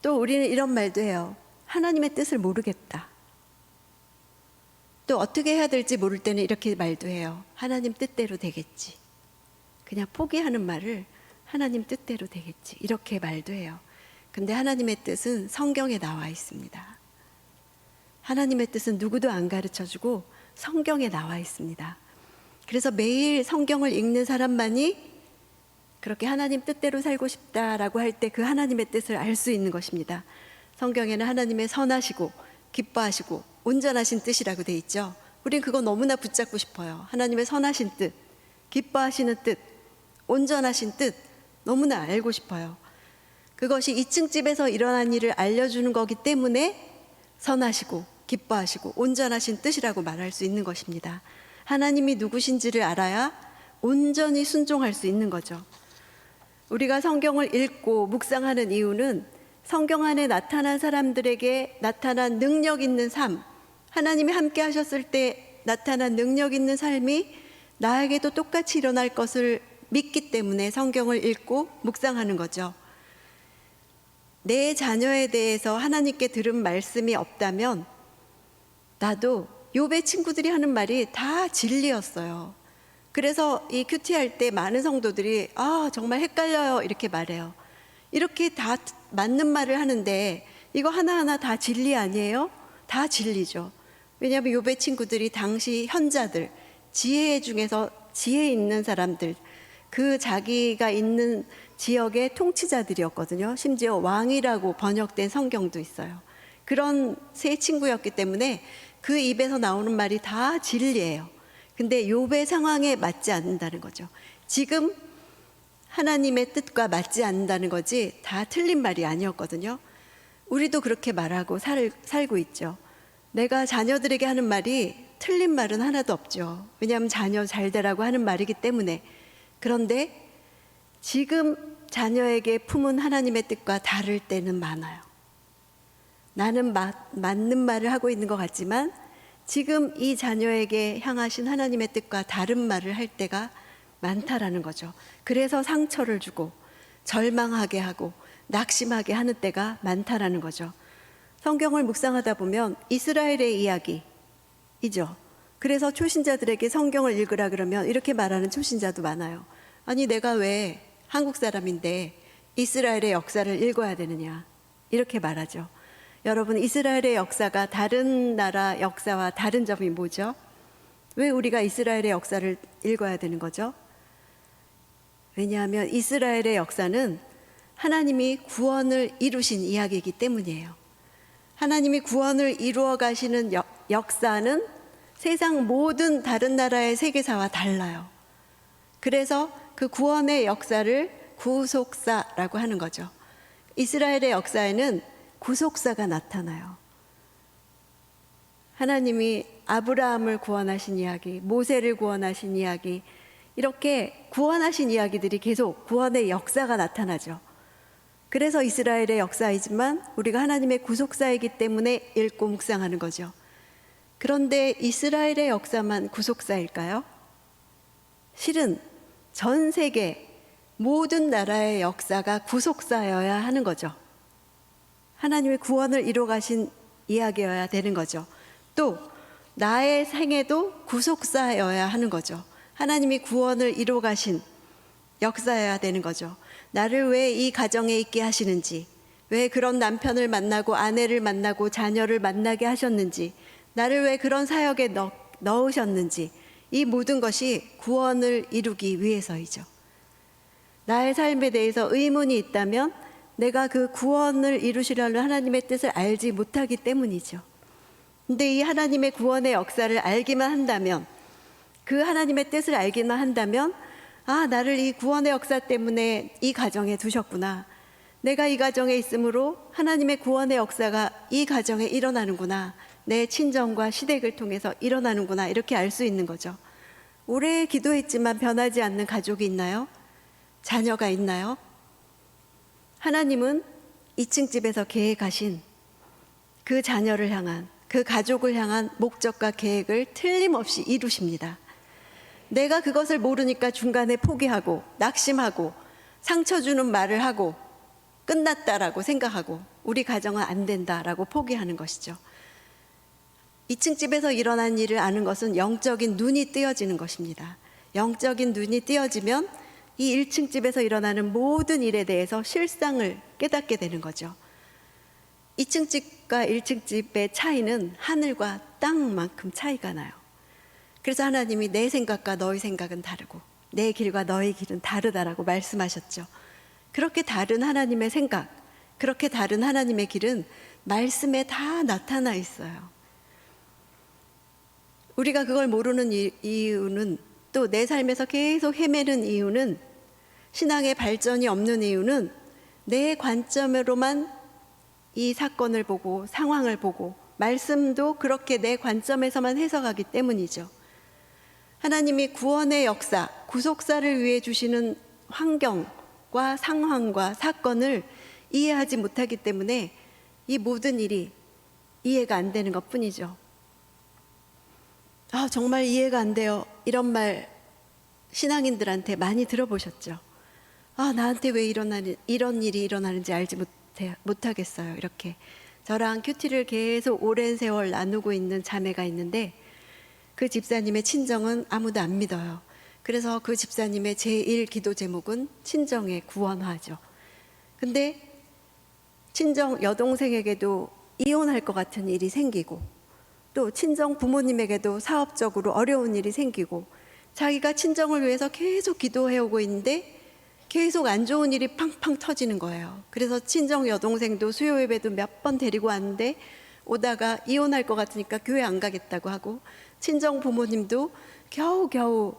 또 우리는 이런 말도 해요. 하나님의 뜻을 모르겠다. 또 어떻게 해야 될지 모를 때는 이렇게 말도 해요. 하나님 뜻대로 되겠지. 그냥 포기하는 말을 하나님 뜻대로 되겠지 이렇게 말도 해요. 근데 하나님의 뜻은 성경에 나와 있습니다. 하나님의 뜻은 누구도 안 가르쳐주고 성경에 나와 있습니다. 그래서 매일 성경을 읽는 사람만이 그렇게 하나님 뜻대로 살고 싶다라고 할 때 그 하나님의 뜻을 알 수 있는 것입니다. 성경에는 하나님의 선하시고 기뻐하시고 온전하신 뜻이라고 돼 있죠. 우린 그거 너무나 붙잡고 싶어요. 하나님의 선하신 뜻, 기뻐하시는 뜻, 온전하신 뜻 너무나 알고 싶어요. 그것이 2층 집에서 일어난 일을 알려주는 거기 때문에 선하시고 기뻐하시고 온전하신 뜻이라고 말할 수 있는 것입니다. 하나님이 누구신지를 알아야 온전히 순종할 수 있는 거죠. 우리가 성경을 읽고 묵상하는 이유는 성경 안에 나타난 사람들에게 나타난 능력 있는 삶, 하나님이 함께 하셨을 때 나타난 능력 있는 삶이 나에게도 똑같이 일어날 것을 믿기 때문에 성경을 읽고 묵상하는 거죠. 내 자녀에 대해서 하나님께 들은 말씀이 없다면 나도 욥의 친구들이 하는 말이 다 진리였어요. 그래서 이 큐티 할 때 많은 성도들이 정말 헷갈려요 이렇게 말해요. 이렇게 다 맞는 말을 하는데 이거 하나하나 다 진리 아니에요? 다 진리죠. 왜냐하면 욥의 친구들이 당시 현자들, 지혜 중에서 지혜 있는 사람들, 그 자기가 있는 지역의 통치자들이었거든요. 심지어 왕이라고 번역된 성경도 있어요. 그런 세 친구였기 때문에 그 입에서 나오는 말이 다 진리예요. 근데 욥의 상황에 맞지 않는다는 거죠. 지금 하나님의 뜻과 맞지 않는다는 거지 다 틀린 말이 아니었거든요. 우리도 그렇게 말하고 살고 있죠. 내가 자녀들에게 하는 말이 틀린 말은 하나도 없죠. 왜냐하면 자녀 잘 되라고 하는 말이기 때문에. 그런데 지금 자녀에게 품은 하나님의 뜻과 다를 때는 많아요. 나는 맞는 말을 하고 있는 것 같지만 지금 이 자녀에게 향하신 하나님의 뜻과 다른 말을 할 때가 많다라는 거죠. 그래서 상처를 주고 절망하게 하고 낙심하게 하는 때가 많다라는 거죠. 성경을 묵상하다 보면 이스라엘의 이야기이죠. 그래서 초신자들에게 성경을 읽으라 그러면 이렇게 말하는 초신자도 많아요. 아니 내가 왜 한국 사람인데 이스라엘의 역사를 읽어야 되느냐 이렇게 말하죠. 여러분, 이스라엘의 역사가 다른 나라 역사와 다른 점이 뭐죠? 왜 우리가 이스라엘의 역사를 읽어야 되는 거죠? 왜냐하면 이스라엘의 역사는 하나님이 구원을 이루신 이야기이기 때문이에요. 하나님이 구원을 이루어 가시는 역사는 세상 모든 다른 나라의 세계사와 달라요. 그래서 그 구원의 역사를 구속사라고 하는 거죠. 이스라엘의 역사에는 구속사가 나타나요. 하나님이 아브라함을 구원하신 이야기, 모세를 구원하신 이야기, 이렇게 구원하신 이야기들이 계속 구원의 역사가 나타나죠. 그래서 이스라엘의 역사이지만 우리가 하나님의 구속사이기 때문에 읽고 묵상하는 거죠. 그런데 이스라엘의 역사만 구속사일까요? 실은 전 세계 모든 나라의 역사가 구속사여야 하는 거죠. 하나님의 구원을 이루어 가신 이야기여야 되는 거죠. 또 나의 생애도 구속사여야 하는 거죠. 하나님이 구원을 이루어 가신 역사여야 되는 거죠. 나를 왜 이 가정에 있게 하시는지, 왜 그런 남편을 만나고 아내를 만나고 자녀를 만나게 하셨는지, 나를 왜 그런 사역에 넣으셨는지, 이 모든 것이 구원을 이루기 위해서이죠. 나의 삶에 대해서 의문이 있다면 내가 그 구원을 이루시려는 하나님의 뜻을 알지 못하기 때문이죠. 근데 이 하나님의 구원의 역사를 알기만 한다면, 그 하나님의 뜻을 알기만 한다면, 아, 나를 이 구원의 역사 때문에 이 가정에 두셨구나. 내가 이 가정에 있으므로 하나님의 구원의 역사가 이 가정에 일어나는구나. 내 친정과 시댁을 통해서 일어나는구나. 이렇게 알 수 있는 거죠. 오래 기도했지만 변하지 않는 가족이 있나요? 자녀가 있나요? 하나님은 2층 집에서 계획하신 그 자녀를 향한, 그 가족을 향한 목적과 계획을 틀림없이 이루십니다. 내가 그것을 모르니까 중간에 포기하고 낙심하고 상처 주는 말을 하고 끝났다라고 생각하고 우리 가정은 안 된다라고 포기하는 것이죠. 2층 집에서 일어난 일을 아는 것은 영적인 눈이 뜨여지는 것입니다. 영적인 눈이 뜨여지면 이 1층 집에서 일어나는 모든 일에 대해서 실상을 깨닫게 되는 거죠. 2층 집과 1층 집의 차이는 하늘과 땅만큼 차이가 나요. 그래서 하나님이 내 생각과 너의 생각은 다르고 내 길과 너의 길은 다르다라고 말씀하셨죠. 그렇게 다른 하나님의 생각, 그렇게 다른 하나님의 길은 말씀에 다 나타나 있어요. 우리가 그걸 모르는 이유는, 또 내 삶에서 계속 헤매는 이유는, 신앙의 발전이 없는 이유는 내 관점으로만 이 사건을 보고 상황을 보고 말씀도 그렇게 내 관점에서만 해석하기 때문이죠. 하나님이 구원의 역사, 구속사를 위해 주시는 환경과 상황과 사건을 이해하지 못하기 때문에 이 모든 일이 이해가 안 되는 것 뿐이죠. 아, 정말 이해가 안 돼요. 이런 말 신앙인들한테 많이 들어보셨죠? 아, 나한테 왜 이런 일이 일어나는지 알지 못하겠어요. 이렇게 저랑 큐티를 계속 오랜 세월 나누고 있는 자매가 있는데, 그 집사님의 친정은 아무도 안 믿어요. 그래서 그 집사님의 제1 기도 제목은 친정의 구원화죠. 근데 친정 여동생에게도 이혼할 것 같은 일이 생기고, 또 친정 부모님에게도 사업적으로 어려운 일이 생기고, 자기가 친정을 위해서 계속 기도해오고 있는데 계속 안 좋은 일이 팡팡 터지는 거예요. 그래서 친정 여동생도 수요 예배도 몇 번 데리고 왔는데 오다가 이혼할 것 같으니까 교회 안 가겠다고 하고, 친정 부모님도 겨우겨우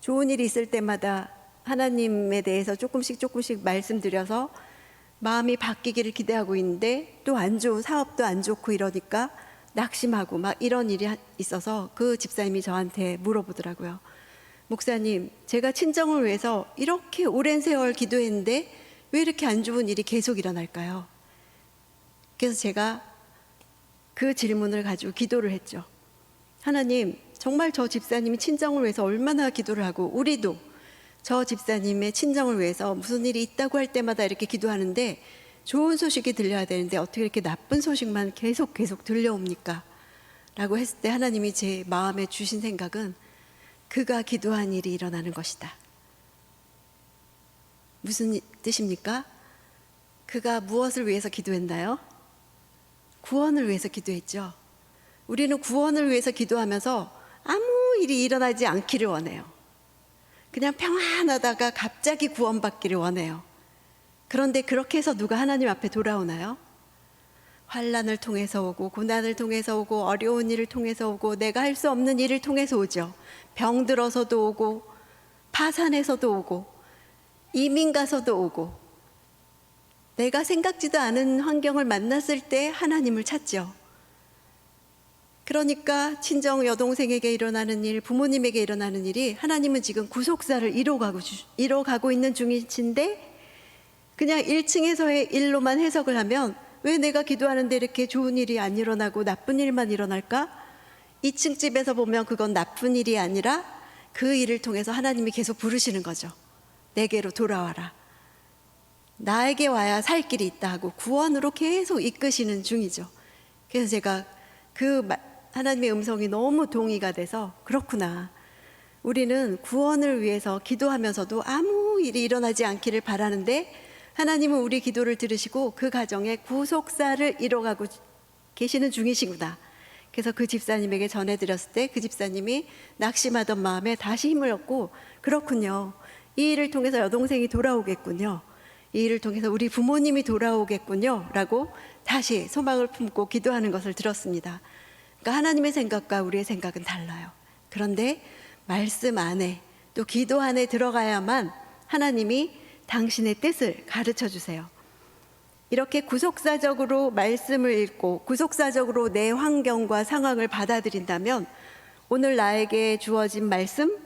좋은 일이 있을 때마다 하나님에 대해서 조금씩 말씀드려서 마음이 바뀌기를 기대하고 있는데, 또 안 좋은 사업도 안 좋고 이러니까 낙심하고 막 이런 일이 있어서 그 집사님이 저한테 물어보더라고요. 목사님, 제가 친정을 위해서 이렇게 오랜 세월 기도했는데 왜 이렇게 안 좋은 일이 계속 일어날까요? 그래서 제가 그 질문을 가지고 기도를 했죠. 하나님, 정말 저 집사님이 친정을 위해서 얼마나 기도를 하고, 우리도 저 집사님의 친정을 위해서 무슨 일이 있다고 할 때마다 이렇게 기도하는데 좋은 소식이 들려야 되는데 어떻게 이렇게 나쁜 소식만 계속 들려옵니까? 라고 했을 때 하나님이 제 마음에 주신 생각은, 그가 기도한 일이 일어나는 것이다. 무슨 뜻입니까? 그가 무엇을 위해서 기도했나요? 구원을 위해서 기도했죠. 우리는 구원을 위해서 기도하면서 아무 일이 일어나지 않기를 원해요. 그냥 평안하다가 갑자기 구원받기를 원해요. 그런데 그렇게 해서 누가 하나님 앞에 돌아오나요? 환난을 통해서 오고, 고난을 통해서 오고, 어려운 일을 통해서 오고, 내가 할 수 없는 일을 통해서 오죠. 병들어서도 오고, 파산해서도 오고, 이민 가서도 오고, 내가 생각지도 않은 환경을 만났을 때 하나님을 찾죠. 그러니까 친정 여동생에게 일어나는 일, 부모님에게 일어나는 일이 하나님은 지금 구속사를 이뤄가고 있는 중이신데, 그냥 1층에서의 일로만 해석을 하면 왜 내가 기도하는데 이렇게 좋은 일이 안 일어나고 나쁜 일만 일어날까? 2층 집에서 보면 그건 나쁜 일이 아니라 그 일을 통해서 하나님이 계속 부르시는 거죠. 내게로 돌아와라. 나에게 와야 살 길이 있다 하고 구원으로 계속 이끄시는 중이죠. 그래서 제가 하나님의 음성이 너무 동의가 돼서, 그렇구나. 우리는 구원을 위해서 기도하면서도 아무 일이 일어나지 않기를 바라는데 하나님은 우리 기도를 들으시고 그 가정에 구속사를 이뤄가고 계시는 중이시구나. 그래서 그 집사님에게 전해드렸을 때 그 집사님이 낙심하던 마음에 다시 힘을 얻고, 그렇군요. 이 일을 통해서 여동생이 돌아오겠군요. 이 일을 통해서 우리 부모님이 돌아오겠군요. 라고 다시 소망을 품고 기도하는 것을 들었습니다. 그러니까 하나님의 생각과 우리의 생각은 달라요. 그런데 말씀 안에, 또 기도 안에 들어가야만 하나님이 당신의 뜻을 가르쳐 주세요. 이렇게 구속사적으로 말씀을 읽고 구속사적으로 내 환경과 상황을 받아들인다면 오늘 나에게 주어진 말씀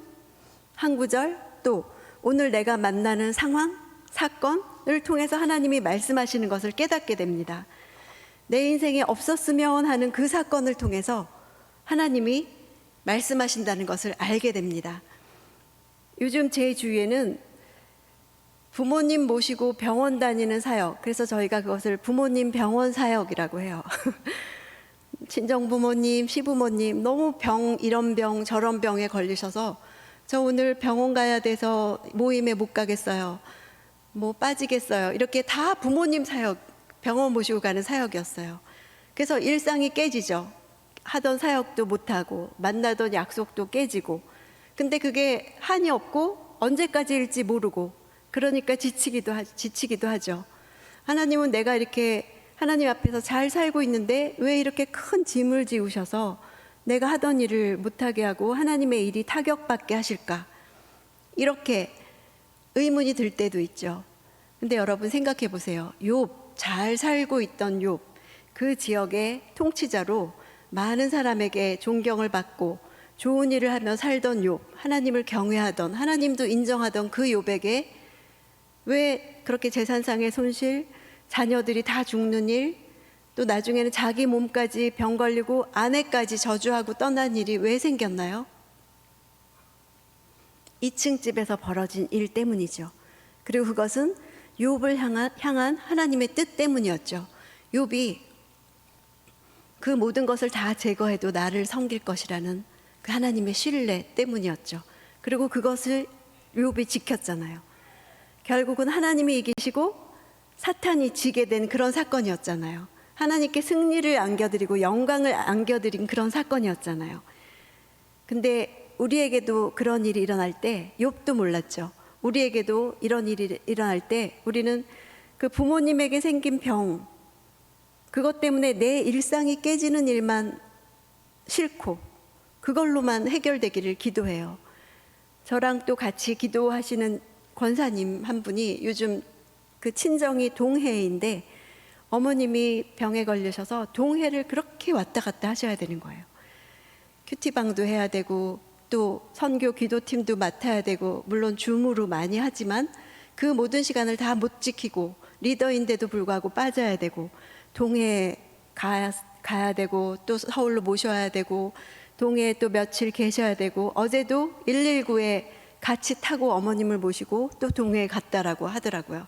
한 구절, 또 오늘 내가 만나는 상황, 사건을 통해서 하나님이 말씀하시는 것을 깨닫게 됩니다. 내 인생에 없었으면 하는 그 사건을 통해서 하나님이 말씀하신다는 것을 알게 됩니다. 요즘 제 주위에는 부모님 모시고 병원 다니는 사역, 그래서 저희가 그것을 부모님 병원 사역이라고 해요. 친정부모님, 시부모님 너무 이런 병 저런 병에 걸리셔서 저 오늘 병원 가야 돼서 모임에 못 가겠어요, 뭐 빠지겠어요, 이렇게 다 부모님 사역, 병원 모시고 가는 사역이었어요. 그래서 일상이 깨지죠. 하던 사역도 못하고 만나던 약속도 깨지고, 근데 그게 한이 없고 언제까지일지 모르고, 그러니까 지치기도 하죠. 하나님은 내가 이렇게 하나님 앞에서 잘 살고 있는데 왜 이렇게 큰 짐을 지우셔서 내가 하던 일을 못하게 하고 하나님의 일이 타격받게 하실까? 이렇게 의문이 들 때도 있죠. 근데 여러분 생각해 보세요. 욥, 잘 살고 있던 욥, 그 지역의 통치자로 많은 사람에게 존경을 받고 좋은 일을 하며 살던 욥, 하나님을 경외하던, 하나님도 인정하던 그 욥에게 왜 그렇게 재산상의 손실, 자녀들이 다 죽는 일, 또 나중에는 자기 몸까지 병 걸리고 아내까지 저주하고 떠난 일이 왜 생겼나요? 2층 집에서 벌어진 일 때문이죠. 그리고 그것은 욥을 향한 하나님의 뜻 때문이었죠. 욥이 그 모든 것을 다 제거해도 나를 섬길 것이라는 그 하나님의 신뢰 때문이었죠. 그리고 그것을 욥이 지켰잖아요. 결국은 하나님이 이기시고 사탄이 지게 된 그런 사건이었잖아요. 하나님께 승리를 안겨드리고 영광을 안겨드린 그런 사건이었잖아요. 근데 우리에게도 그런 일이 일어날 때, 욥도 몰랐죠. 우리에게도 이런 일이 일어날 때 우리는 그 부모님에게 생긴 병, 그것 때문에 내 일상이 깨지는 일만 싫고 그걸로만 해결되기를 기도해요. 저랑 또 같이 기도하시는 권사님 한 분이 요즘 그 친정이 동해인데 어머님이 병에 걸리셔서 동해를 그렇게 왔다 갔다 하셔야 되는 거예요. 큐티방도 해야 되고 또 선교 기도팀도 맡아야 되고, 물론 줌으로 많이 하지만 그 모든 시간을 다 못 지키고 리더인데도 불구하고 빠져야 되고, 동해에 가야 되고 또 서울로 모셔야 되고 동해에 또 며칠 계셔야 되고, 어제도 119에 같이 타고 어머님을 모시고 또 동해에 갔다라고 하더라고요.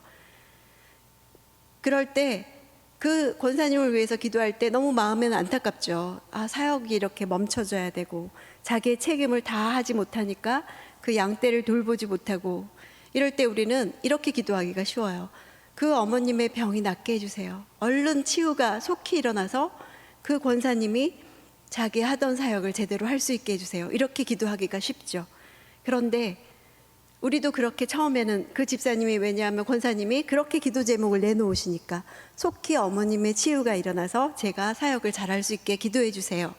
그럴 때 그 권사님을 위해서 기도할 때 너무 마음에는 안타깝죠. 사역이 이렇게 멈춰져야 되고 자기의 책임을 다 하지 못하니까 그 양떼를 돌보지 못하고, 이럴 때 우리는 이렇게 기도하기가 쉬워요. 그 어머님의 병이 낫게 해주세요. 얼른 치유가 속히 일어나서 그 권사님이 자기 하던 사역을 제대로 할 수 있게 해주세요. 이렇게 기도하기가 쉽죠. 그런데 우리도 그렇게 처음에는 그 집사님이, 왜냐하면 권사님이 그렇게 기도 제목을 내놓으시니까 속히 어머님의 치유가 일어나서 제가 사역을 잘할 수 있게 기도해 주세요.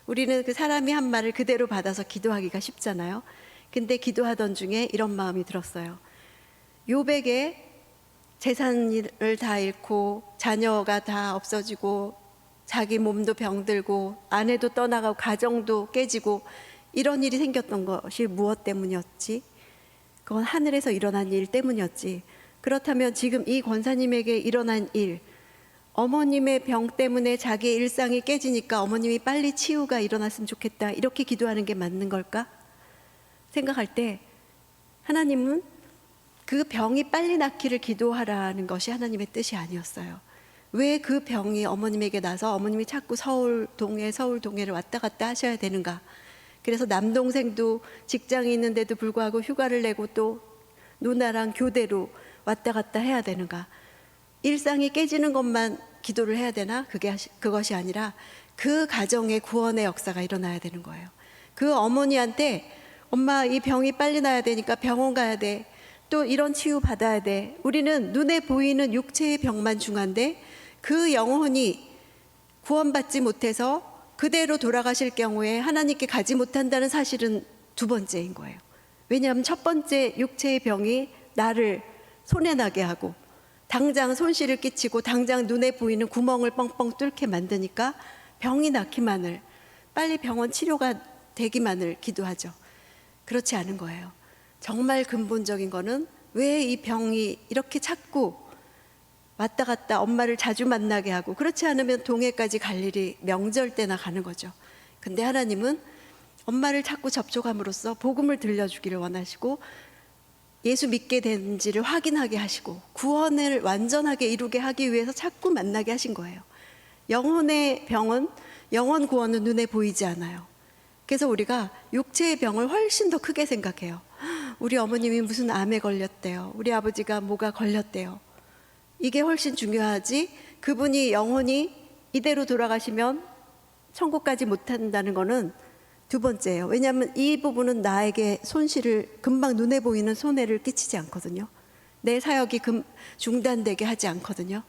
우리는 그 사람이 한 말을 그대로 받아서 기도하기가 쉽잖아요. 근데 기도하던 중에 이런 마음이 들었어요. 욥에게 재산을 다 잃고 자녀가 다 없어지고 자기 몸도 병들고 아내도 떠나가고 가정도 깨지고 이런 일이 생겼던 것이 무엇 때문이었지? 그건 하늘에서 일어난 일 때문이었지. 그렇다면 지금 이 권사님에게 일어난 일, 어머님의 병 때문에 자기의 일상이 깨지니까 어머님이 빨리 치유가 일어났으면 좋겠다, 이렇게 기도하는 게 맞는 걸까? 생각할 때 하나님은 그 병이 빨리 낫기를 기도하라는 것이 하나님의 뜻이 아니었어요. 왜 그 병이 어머님에게 나서 어머님이 자꾸 서울 동해를 왔다 갔다 하셔야 되는가? 그래서 남동생도 직장이 있는데도 불구하고 휴가를 내고 또 누나랑 교대로 왔다 갔다 해야 되는가? 일상이 깨지는 것만 기도를 해야 되나? 그것이 아니라 그 가정의 구원의 역사가 일어나야 되는 거예요. 그 어머니한테 엄마 이 병이 빨리 나야 되니까 병원 가야 돼. 또 이런 치유 받아야 돼. 우리는 눈에 보이는 육체의 병만 중한데 그 영혼이 구원받지 못해서 그대로 돌아가실 경우에 하나님께 가지 못한다는 사실은 두 번째인 거예요. 왜냐하면 첫 번째 육체의 병이 나를 손해나게 하고 당장 손실을 끼치고 당장 눈에 보이는 구멍을 뻥뻥 뚫게 만드니까 병이 낫기만을, 빨리 병원 치료가 되기만을 기도하죠. 그렇지 않은 거예요. 정말 근본적인 거는 왜 이 병이 이렇게 자꾸 왔다 갔다 엄마를 자주 만나게 하고, 그렇지 않으면 동해까지 갈 일이 명절 때나 가는 거죠. 근데 하나님은 엄마를 자꾸 접촉함으로써 복음을 들려주기를 원하시고 예수 믿게 된지를 확인하게 하시고 구원을 완전하게 이루게 하기 위해서 자꾸 만나게 하신 거예요. 영혼의 병은, 영혼 구원은 눈에 보이지 않아요. 그래서 우리가 육체의 병을 훨씬 더 크게 생각해요. 우리 어머님이 무슨 암에 걸렸대요. 우리 아버지가 뭐가 걸렸대요. 이게 훨씬 중요하지, 그분이 영혼이 이대로 돌아가시면 천국까지 못한다는 거는 두 번째예요. 왜냐하면 이 부분은 나에게 손실을, 금방 눈에 보이는 손해를 끼치지 않거든요. 내 사역이 중단되게 하지 않거든요.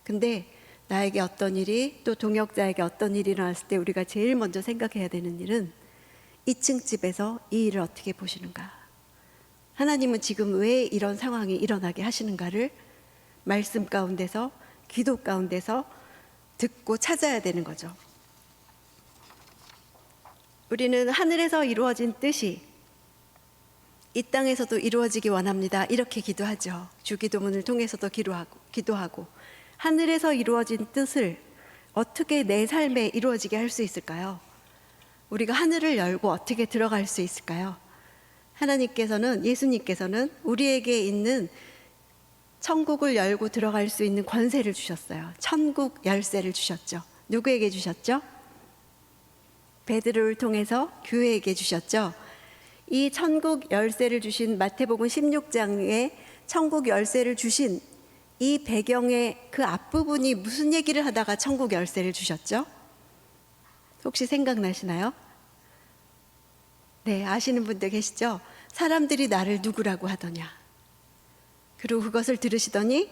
근데 나에게 어떤 일이, 또 동역자에게 어떤 일이 일어났을 때 우리가 제일 먼저 생각해야 되는 일은 2층 집에서 이 일을 어떻게 보시는가, 하나님은 지금 왜 이런 상황이 일어나게 하시는가를 말씀 가운데서, 기도 가운데서 듣고 찾아야 되는 거죠. 우리는 하늘에서 이루어진 뜻이 이 땅에서도 이루어지기 원합니다, 이렇게 기도하죠. 주기도문을 통해서도 기도하고 하늘에서 이루어진 뜻을 어떻게 내 삶에 이루어지게 할 수 있을까요? 우리가 하늘을 열고 어떻게 들어갈 수 있을까요? 하나님께서는, 예수님께서는 우리에게 있는 천국을 열고 들어갈 수 있는 권세를 주셨어요. 천국 열쇠를 주셨죠. 누구에게 주셨죠? 베드로를 통해서 교회에게 주셨죠. 이 천국 열쇠를 주신 마태복음 16장에 천국 열쇠를 주신 이 배경의 그 앞부분이 무슨 얘기를 하다가 천국 열쇠를 주셨죠? 혹시 생각나시나요? 네, 아시는 분들 계시죠? 사람들이 나를 누구라고 하더냐. 그리고 그것을 들으시더니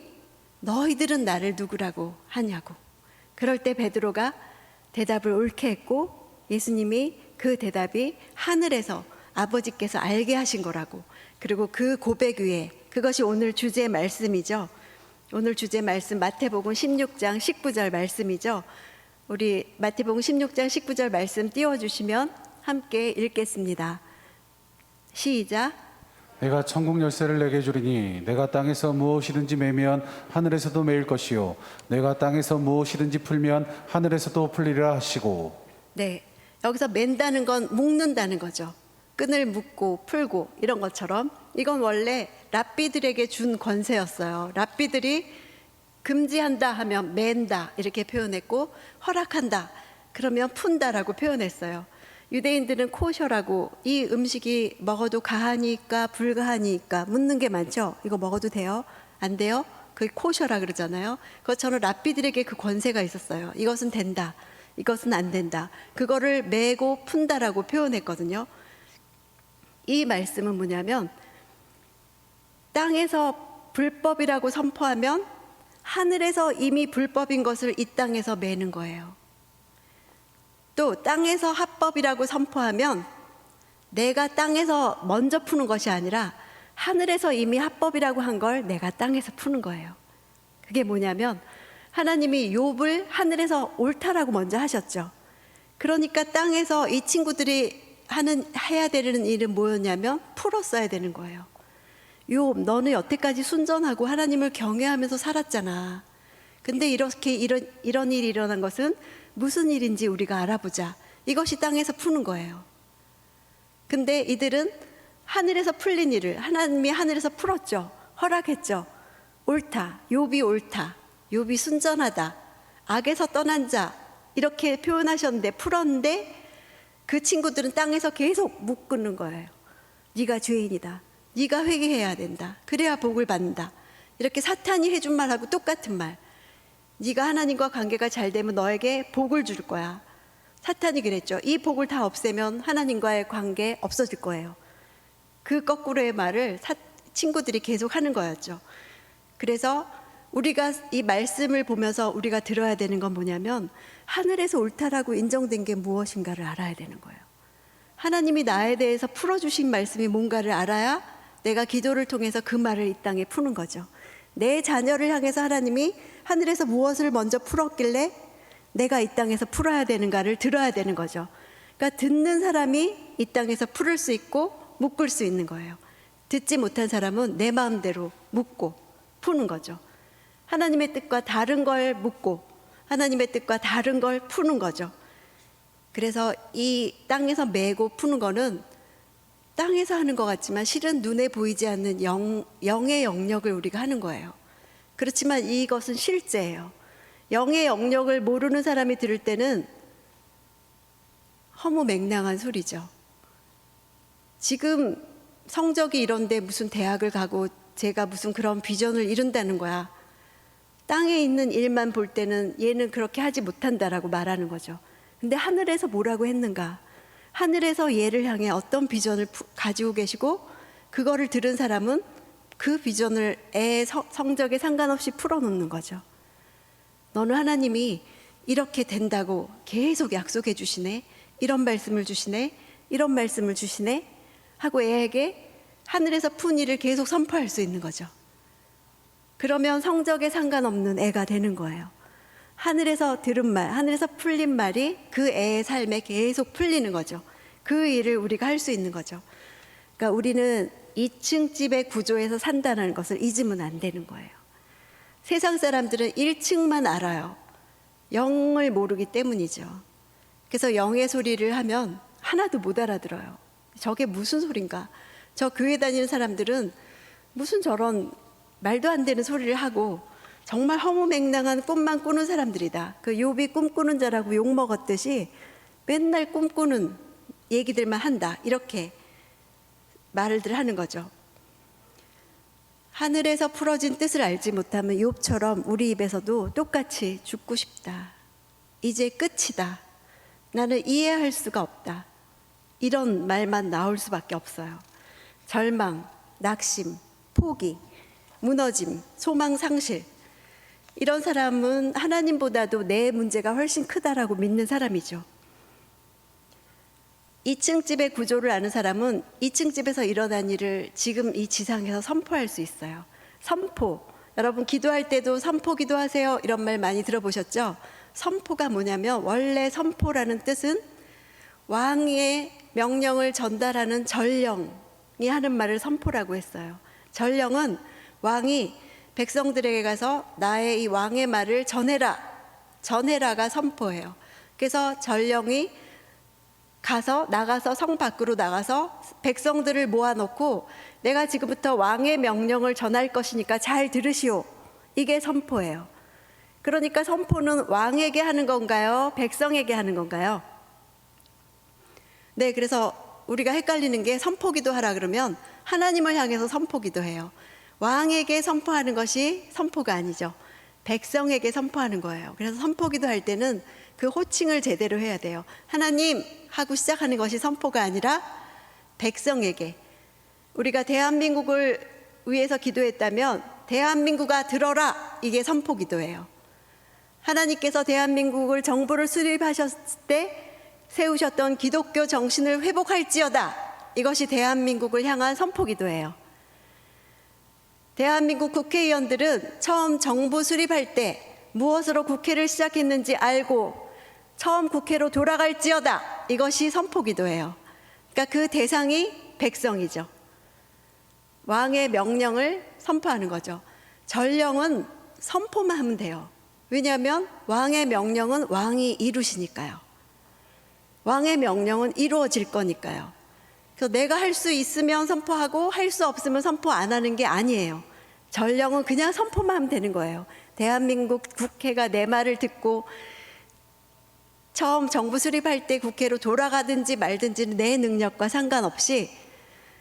너희들은 나를 누구라고 하냐고. 그럴 때 베드로가 대답을 옳게 했고 예수님이 그 대답이 하늘에서 아버지께서 알게 하신 거라고. 그리고 그 고백 위에, 그것이 오늘 주제 말씀이죠. 오늘 주제 말씀 마태복음 16장 19절 말씀이죠. 우리 마태복음 16장 19절 말씀 띄워주시면 함께 읽겠습니다. 시작. 내가 천국 열쇠를 내게 주리니 내가 땅에서 무엇이든지 매면 하늘에서도 매일 것이요 내가 땅에서 무엇이든지 풀면 하늘에서도 풀리리라 하시고. 네, 여기서 맨다는 건 묶는다는 거죠. 끈을 묶고 풀고 이런 것처럼 이건 원래 랍비들에게 준 권세였어요. 랍비들이 금지한다 하면 맨다 이렇게 표현했고, 허락한다 그러면 푼다라고 표현했어요. 유대인들은 코셔라고, 이 음식이 먹어도 가하니까 불가하니까 묻는 게 많죠. 이거 먹어도 돼요? 안 돼요? 그 코셔라 그러잖아요. 그것처럼 랍비들에게 그 권세가 있었어요. 이것은 된다, 이것은 안 된다. 그거를 메고 푼다라고 표현했거든요. 이 말씀은 뭐냐면 땅에서 불법이라고 선포하면 하늘에서 이미 불법인 것을 이 땅에서 매는 거예요. 또 땅에서 합법이라고 선포하면 내가 땅에서 먼저 푸는 것이 아니라 하늘에서 이미 합법이라고 한 걸 내가 땅에서 푸는 거예요. 그게 뭐냐면 하나님이 욥을 하늘에서 옳다라고 먼저 하셨죠. 그러니까 땅에서 이 친구들이 해야 되는 일은 뭐였냐면 풀었어야 되는 거예요. 욥, 너는 여태까지 순전하고 하나님을 경외하면서 살았잖아. 근데 이렇게 이런 일이 일어난 것은 무슨 일인지 우리가 알아보자. 이것이 땅에서 푸는 거예요. 근데 이들은 하늘에서 풀린 일을 하나님이 하늘에서 풀었죠. 허락했죠. 옳다. 욥이 옳다. 욥이 순전하다. 악에서 떠난 자. 이렇게 표현하셨는데 풀었는데 그 친구들은 땅에서 계속 묶는 거예요. 네가 죄인이다. 네가 회개해야 된다. 그래야 복을 받는다. 이렇게 사탄이 해준 말하고 똑같은 말. 네가 하나님과 관계가 잘 되면 너에게 복을 줄 거야. 사탄이 그랬죠. 이 복을 다 없애면 하나님과의 관계 없어질 거예요. 그 거꾸로의 말을 친구들이 계속 하는 거였죠. 그래서 우리가 이 말씀을 보면서 우리가 들어야 되는 건 뭐냐면 하늘에서 옳다라고 인정된 게 무엇인가를 알아야 되는 거예요. 하나님이 나에 대해서 풀어주신 말씀이 뭔가를 알아야 내가 기도를 통해서 그 말을 이 땅에 푸는 거죠. 내 자녀를 향해서 하나님이 하늘에서 무엇을 먼저 풀었길래 내가 이 땅에서 풀어야 되는가를 들어야 되는 거죠. 그러니까 듣는 사람이 이 땅에서 풀을 수 있고 묶을 수 있는 거예요. 듣지 못한 사람은 내 마음대로 묶고 푸는 거죠. 하나님의 뜻과 다른 걸 묶고 하나님의 뜻과 다른 걸 푸는 거죠. 그래서 이 땅에서 메고 푸는 거는 땅에서 하는 것 같지만 실은 눈에 보이지 않는 영의 영역을 우리가 하는 거예요. 그렇지만 이것은 실제예요. 영의 영역을 모르는 사람이 들을 때는 허무맹랑한 소리죠. 지금 성적이 이런데 무슨 대학을 가고 제가 무슨 그런 비전을 이룬다는 거야. 땅에 있는 일만 볼 때는 얘는 그렇게 하지 못한다라고 말하는 거죠. 근데 하늘에서 뭐라고 했는가? 하늘에서 얘를 향해 어떤 비전을 가지고 계시고 그거를 들은 사람은 그 비전을 성적에 상관없이 풀어놓는 거죠. 너는 하나님이 이렇게 된다고 계속 약속해 주시네. 이런 말씀을 주시네. 이런 말씀을 주시네. 하고 애에게 하늘에서 푼 일을 계속 선포할 수 있는 거죠. 그러면 성적에 상관없는 애가 되는 거예요. 하늘에서 들은 말, 하늘에서 풀린 말이 그 애의 삶에 계속 풀리는 거죠. 그 일을 우리가 할 수 있는 거죠. 그러니까 우리는 2층 집의 구조에서 산다는 것을 잊으면 안 되는 거예요. 세상 사람들은 1층만 알아요. 영을 모르기 때문이죠. 그래서 영의 소리를 하면 하나도 못 알아들어요. 저게 무슨 소린가? 저 교회 다니는 사람들은 무슨 저런 말도 안 되는 소리를 하고 정말 허무맹랑한 꿈만 꾸는 사람들이다. 그 욥이 꿈꾸는 자라고 욕먹었듯이 맨날 꿈꾸는 얘기들만 한다. 이렇게 말을 하는 거죠. 하늘에서 풀어진 뜻을 알지 못하면 욥처럼 우리 입에서도 똑같이 죽고 싶다. 이제 끝이다. 나는 이해할 수가 없다. 이런 말만 나올 수밖에 없어요. 절망, 낙심, 포기, 무너짐, 소망 상실. 이런 사람은 하나님보다도 내 문제가 훨씬 크다라고 믿는 사람이죠. 2층 집의 구조를 아는 사람은 2층 집에서 일어난 일을 지금 이 지상에서 선포할 수 있어요. 선포. 여러분 기도할 때도 선포 기도하세요. 이런 말 많이 들어보셨죠? 선포가 뭐냐면 원래 선포라는 뜻은 왕의 명령을 전달하는 전령이 하는 말을 선포라고 했어요. 전령은 왕이 백성들에게 가서 나의 이 왕의 말을 전해라. 전해라가 선포예요. 그래서 전령이 나가서 성 밖으로 나가서 백성들을 모아놓고 내가 지금부터 왕의 명령을 전할 것이니까 잘 들으시오. 이게 선포예요. 그러니까 선포는 왕에게 하는 건가요? 백성에게 하는 건가요? 네, 그래서 우리가 헷갈리는 게 선포기도 하라 그러면 하나님을 향해서 선포기도 해요. 왕에게 선포하는 것이 선포가 아니죠. 백성에게 선포하는 거예요. 그래서 선포기도 할 때는 그 호칭을 제대로 해야 돼요. 하나님 하고 시작하는 것이 선포가 아니라 백성에게. 우리가 대한민국을 위해서 기도했다면 대한민국아 들어라, 이게 선포기도예요. 하나님께서 대한민국을 정부를 수립하셨을 때 세우셨던 기독교 정신을 회복할지어다, 이것이 대한민국을 향한 선포기도예요. 대한민국 국회의원들은 처음 정부 수립할 때 무엇으로 국회를 시작했는지 알고 처음 국회로 돌아갈지어다, 이것이 선포기도예요. 그러니까 그 대상이 백성이죠. 왕의 명령을 선포하는 거죠. 전령은 선포만 하면 돼요. 왜냐하면 왕의 명령은 왕이 이루시니까요. 왕의 명령은 이루어질 거니까요. 그래서 내가 할 수 있으면 선포하고 할 수 없으면 선포 안 하는 게 아니에요. 전령은 그냥 선포만 하면 되는 거예요. 대한민국 국회가 내 말을 듣고 처음 정부 수립할 때 국회로 돌아가든지 말든지는 내 능력과 상관없이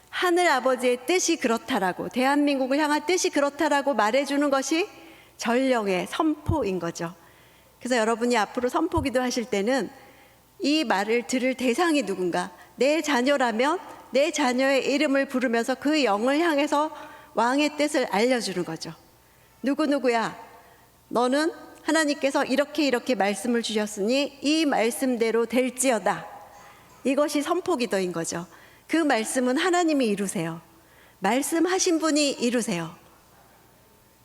하늘 아버지의 뜻이 그렇다라고, 대한민국을 향한 뜻이 그렇다라고 말해주는 것이 전령의 선포인 거죠. 그래서 여러분이 앞으로 선포기도 하실 때는 이 말을 들을 대상이 누군가, 내 자녀라면 내 자녀의 이름을 부르면서 그 영을 향해서 왕의 뜻을 알려주는 거죠. 누구누구야, 너는 하나님께서 이렇게 말씀을 주셨으니 이 말씀대로 될지어다. 이것이 선포기도인 거죠. 그 말씀은 하나님이 이루세요. 말씀하신 분이 이루세요.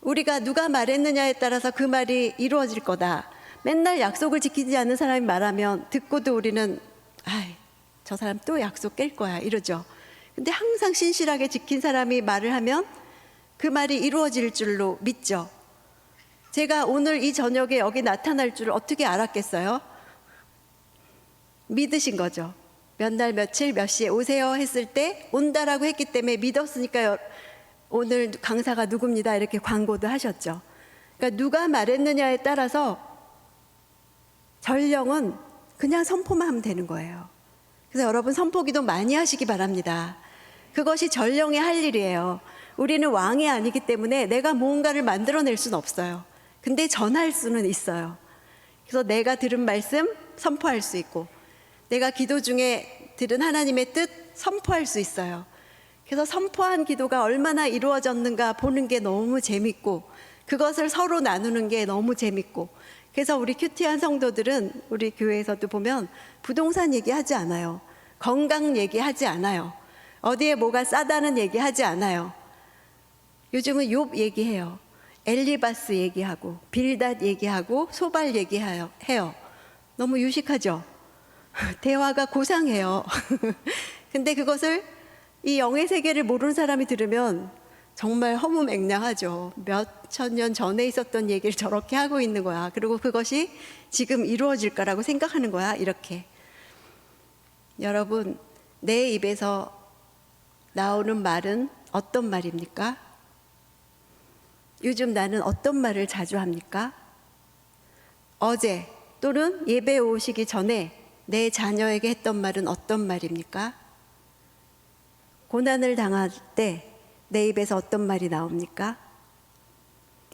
우리가 누가 말했느냐에 따라서 그 말이 이루어질 거다. 맨날 약속을 지키지 않는 사람이 말하면 듣고도 우리는 저 사람 또 약속 깰 거야 이러죠. 근데 항상 신실하게 지킨 사람이 말을 하면 그 말이 이루어질 줄로 믿죠. 제가 오늘 이 저녁에 여기 나타날 줄 어떻게 알았겠어요? 믿으신 거죠. 몇 날 며칠 몇 시에 오세요 했을 때 온다라고 했기 때문에 믿었으니까 오늘 강사가 누굽니다 이렇게 광고도 하셨죠. 그러니까 누가 말했느냐에 따라서 전령은 그냥 선포만 하면 되는 거예요. 그래서 여러분 선포기도 많이 하시기 바랍니다. 그것이 전령의 할 일이에요. 우리는 왕이 아니기 때문에 내가 무언가를 만들어낼 수는 없어요. 근데 전할 수는 있어요. 그래서 내가 들은 말씀 선포할 수 있고, 내가 기도 중에 들은 하나님의 뜻 선포할 수 있어요. 그래서 선포한 기도가 얼마나 이루어졌는가 보는 게 너무 재밌고, 그것을 서로 나누는 게 너무 재밌고, 그래서 우리 큐티한 성도들은 우리 교회에서도 보면 부동산 얘기하지 않아요. 건강 얘기하지 않아요. 어디에 뭐가 싸다는 얘기하지 않아요. 요즘은 욥 얘기해요. 엘리바스 얘기하고 빌닷 얘기하고 소발 얘기해요. 너무 유식하죠? 대화가 고상해요. 근데 그것을 이 영의 세계를 모르는 사람이 들으면 정말 허무맹랑하죠. 몇천 년 전에 있었던 얘기를 저렇게 하고 있는 거야. 그리고 그것이 지금 이루어질 거라고 생각하는 거야. 이렇게. 여러분, 내 입에서 나오는 말은 어떤 말입니까? 요즘 나는 어떤 말을 자주 합니까? 어제 또는 예배 오시기 전에 내 자녀에게 했던 말은 어떤 말입니까? 고난을 당할 때 내 입에서 어떤 말이 나옵니까?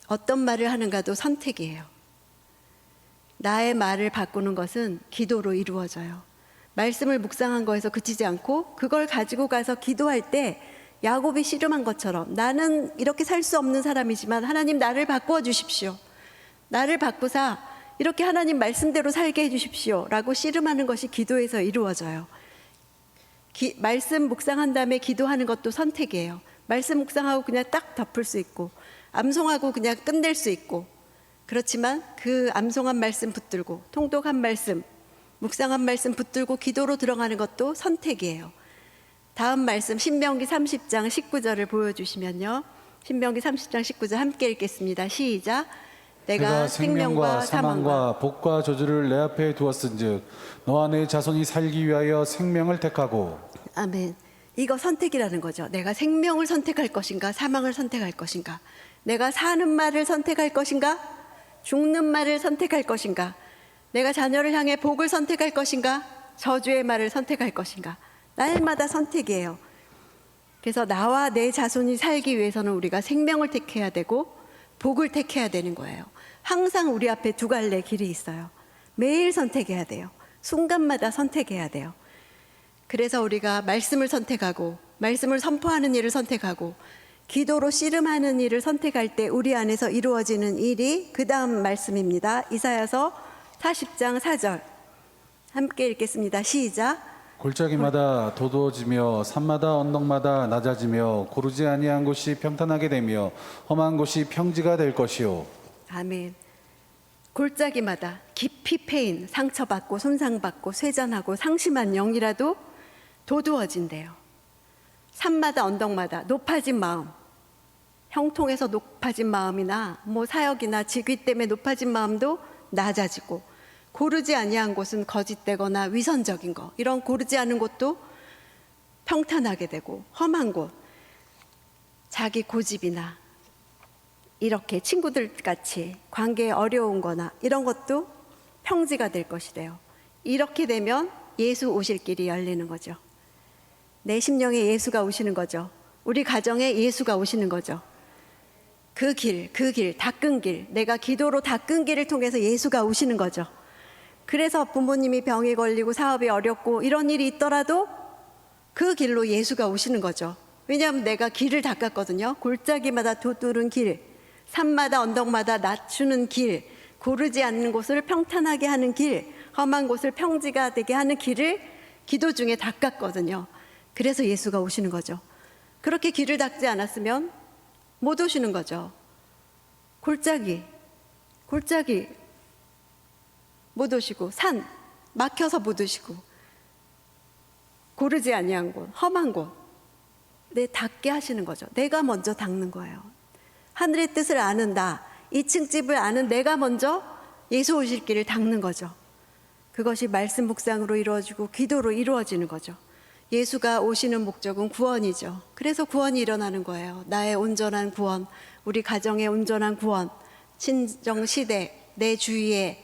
어떤 말을 하는가도 선택이에요. 나의 말을 바꾸는 것은 기도로 이루어져요. 말씀을 묵상한 거에서 그치지 않고 그걸 가지고 가서 기도할 때 야곱이 씨름한 것처럼 나는 이렇게 살 수 없는 사람이지만 하나님 나를 바꾸어 주십시오. 나를 바꾸사 이렇게 하나님 말씀대로 살게 해 주십시오 라고 씨름하는 것이 기도에서 이루어져요. 말씀 묵상한 다음에 기도하는 것도 선택이에요. 말씀 묵상하고 그냥 딱 덮을 수 있고 암송하고 그냥 끝낼 수 있고, 그렇지만 그 암송한 말씀 붙들고 통독한 말씀 묵상한 말씀 붙들고 기도로 들어가는 것도 선택이에요. 다음 말씀 신명기 30장 19절을 보여주시면요. 신명기 30장 19절 함께 읽겠습니다. 시작. 내가 생명과 사망과 복과 저주를 내 앞에 두었은즉 너와 내 자손이 살기 위하여 생명을 택하고. 아멘. 이거 선택이라는 거죠. 내가 생명을 선택할 것인가 사망을 선택할 것인가, 내가 사는 말을 선택할 것인가 죽는 말을 선택할 것인가, 내가 자녀를 향해 복을 선택할 것인가 저주의 말을 선택할 것인가. 날마다 선택이에요. 그래서 나와 내 자손이 살기 위해서는 우리가 생명을 택해야 되고 복을 택해야 되는 거예요. 항상 우리 앞에 두 갈래 길이 있어요. 매일 선택해야 돼요. 순간마다 선택해야 돼요. 그래서 우리가 말씀을 선택하고 말씀을 선포하는 일을 선택하고 기도로 씨름하는 일을 선택할 때 우리 안에서 이루어지는 일이 그 다음 말씀입니다. 이사야서 40장 4절 함께 읽겠습니다. 시작. 골짜기마다 도두어지며 산마다 언덕마다 낮아지며 고르지 아니한 곳이 평탄하게 되며 험한 곳이 평지가 될 것이요. 아멘. 골짜기마다 깊이 패인 상처받고 손상받고 쇠잔하고 상심한 영이라도 도두어진대요. 산마다 언덕마다 높아진 마음, 형통에서 높아진 마음이나 사역이나 직위 때문에 높아진 마음도 낮아지고, 고르지 아니한 곳은 거짓되거나 위선적인 것, 이런 고르지 않은 곳도 평탄하게 되고, 험한 곳, 자기 고집이나 이렇게 친구들 같이 관계에 어려운 거나 이런 것도 평지가 될 것이래요. 이렇게 되면 예수 오실 길이 열리는 거죠. 내 심령에 예수가 오시는 거죠. 우리 가정에 예수가 오시는 거죠. 그 길, 닦은 길, 내가 기도로 닦은 길을 통해서 예수가 오시는 거죠. 그래서 부모님이 병이 걸리고 사업이 어렵고 이런 일이 있더라도 그 길로 예수가 오시는 거죠. 왜냐하면 내가 길을 닦았거든요. 골짜기마다 도뚫은 길, 산마다 언덕마다 낮추는 길, 고르지 않는 곳을 평탄하게 하는 길, 험한 곳을 평지가 되게 하는 길을 기도 중에 닦았거든요. 그래서 예수가 오시는 거죠. 그렇게 길을 닦지 않았으면 못 오시는 거죠. 골짜기 못 오시고, 산 막혀서 못 오시고, 고르지 아니한 곳, 험한 곳, 닦게 하시는 거죠. 내가 먼저 닦는 거예요. 하늘의 뜻을 아는 나, 2층 집을 아는 내가 먼저 예수 오실 길을 닦는 거죠. 그것이 말씀 묵상으로 이루어지고 기도로 이루어지는 거죠. 예수가 오시는 목적은 구원이죠. 그래서 구원이 일어나는 거예요. 나의 온전한 구원, 우리 가정의 온전한 구원, 친정 시대, 내 주위에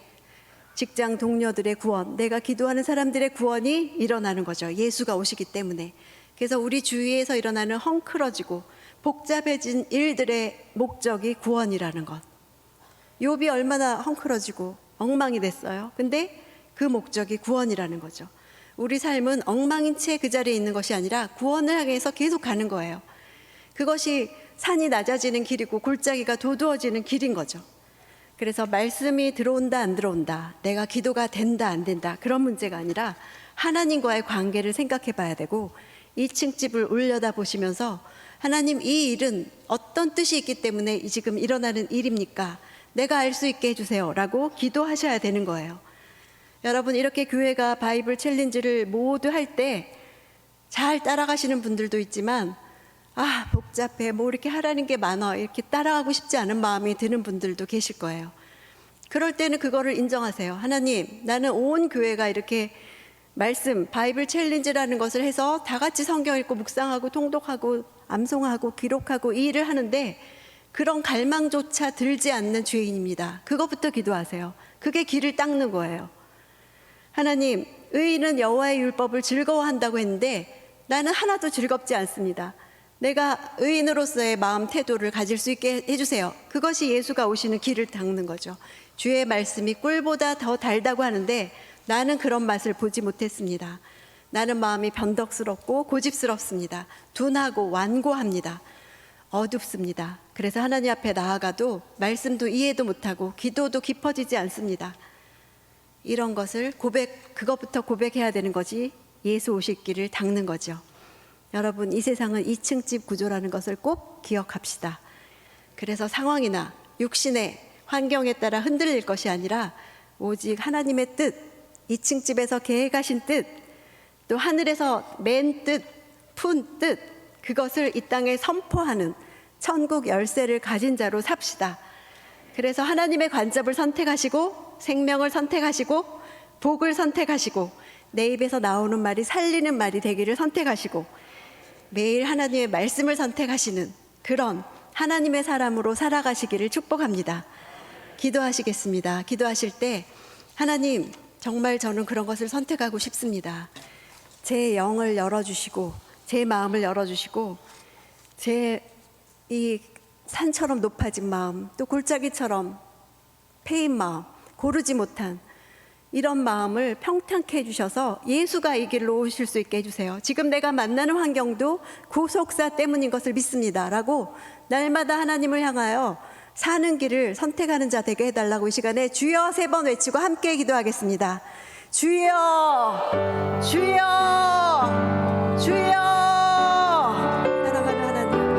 직장 동료들의 구원, 내가 기도하는 사람들의 구원이 일어나는 거죠. 예수가 오시기 때문에. 그래서 우리 주위에서 일어나는 헝클어지고 복잡해진 일들의 목적이 구원이라는 것. 욥이 얼마나 헝클어지고 엉망이 됐어요. 근데 그 목적이 구원이라는 거죠. 우리 삶은 엉망인 채 그 자리에 있는 것이 아니라 구원을 향해서 계속 가는 거예요. 그것이 산이 낮아지는 길이고 골짜기가 도두어지는 길인 거죠. 그래서 말씀이 들어온다 안 들어온다, 내가 기도가 된다 안 된다, 그런 문제가 아니라 하나님과의 관계를 생각해 봐야 되고, 2층 집을 올려다 보시면서 하나님, 이 일은 어떤 뜻이 있기 때문에 지금 일어나는 일입니까? 내가 알 수 있게 해주세요 라고 기도하셔야 되는 거예요. 여러분, 이렇게 교회가 바이블 챌린지를 모두 할 때 잘 따라가시는 분들도 있지만, 복잡해, 이렇게 하라는 게 많아, 이렇게 따라가고 싶지 않은 마음이 드는 분들도 계실 거예요. 그럴 때는 그거를 인정하세요. 하나님, 나는 온 교회가 이렇게 말씀, 바이블 챌린지라는 것을 해서 다 같이 성경 읽고 묵상하고 통독하고 암송하고 기록하고 이 일을 하는데 그런 갈망조차 들지 않는 죄인입니다. 그것부터 기도하세요. 그게 길을 닦는 거예요. 하나님, 의인은 여호와의 율법을 즐거워한다고 했는데 나는 하나도 즐겁지 않습니다. 내가 의인으로서의 마음 태도를 가질 수 있게 해주세요. 그것이 예수가 오시는 길을 닦는 거죠. 주의 말씀이 꿀보다 더 달다고 하는데 나는 그런 맛을 보지 못했습니다. 나는 마음이 변덕스럽고 고집스럽습니다. 둔하고 완고합니다. 어둡습니다. 그래서 하나님 앞에 나아가도 말씀도 이해도 못하고 기도도 깊어지지 않습니다. 이런 것을 그것부터 고백해야 되는 거지, 예수 오실 길을 닦는 거죠. 여러분, 이 세상은 2층 집 구조라는 것을 꼭 기억합시다. 그래서 상황이나 육신의 환경에 따라 흔들릴 것이 아니라 오직 하나님의 뜻, 2층 집에서 계획하신 뜻, 또 하늘에서 맨 뜻, 푼 뜻, 그것을 이 땅에 선포하는 천국 열쇠를 가진 자로 삽시다. 그래서 하나님의 관점을 선택하시고 생명을 선택하시고 복을 선택하시고 내 입에서 나오는 말이 살리는 말이 되기를 선택하시고 매일 하나님의 말씀을 선택하시는 그런 하나님의 사람으로 살아가시기를 축복합니다. 기도하시겠습니다. 기도하실 때, 하나님, 정말 저는 그런 것을 선택하고 싶습니다. 제 영을 열어주시고 제 마음을 열어주시고 제 이 산처럼 높아진 마음, 또 골짜기처럼 패인 마음, 고르지 못한 이런 마음을 평탄케 해주셔서 예수가 이 길로 오실 수 있게 해주세요. 지금 내가 만나는 환경도 구속사 때문인 것을 믿습니다 라고 날마다 하나님을 향하여 사는 길을 선택하는 자 되게 해달라고 이 시간에 주여 3번 외치고 함께 기도하겠습니다. 주여, 주여,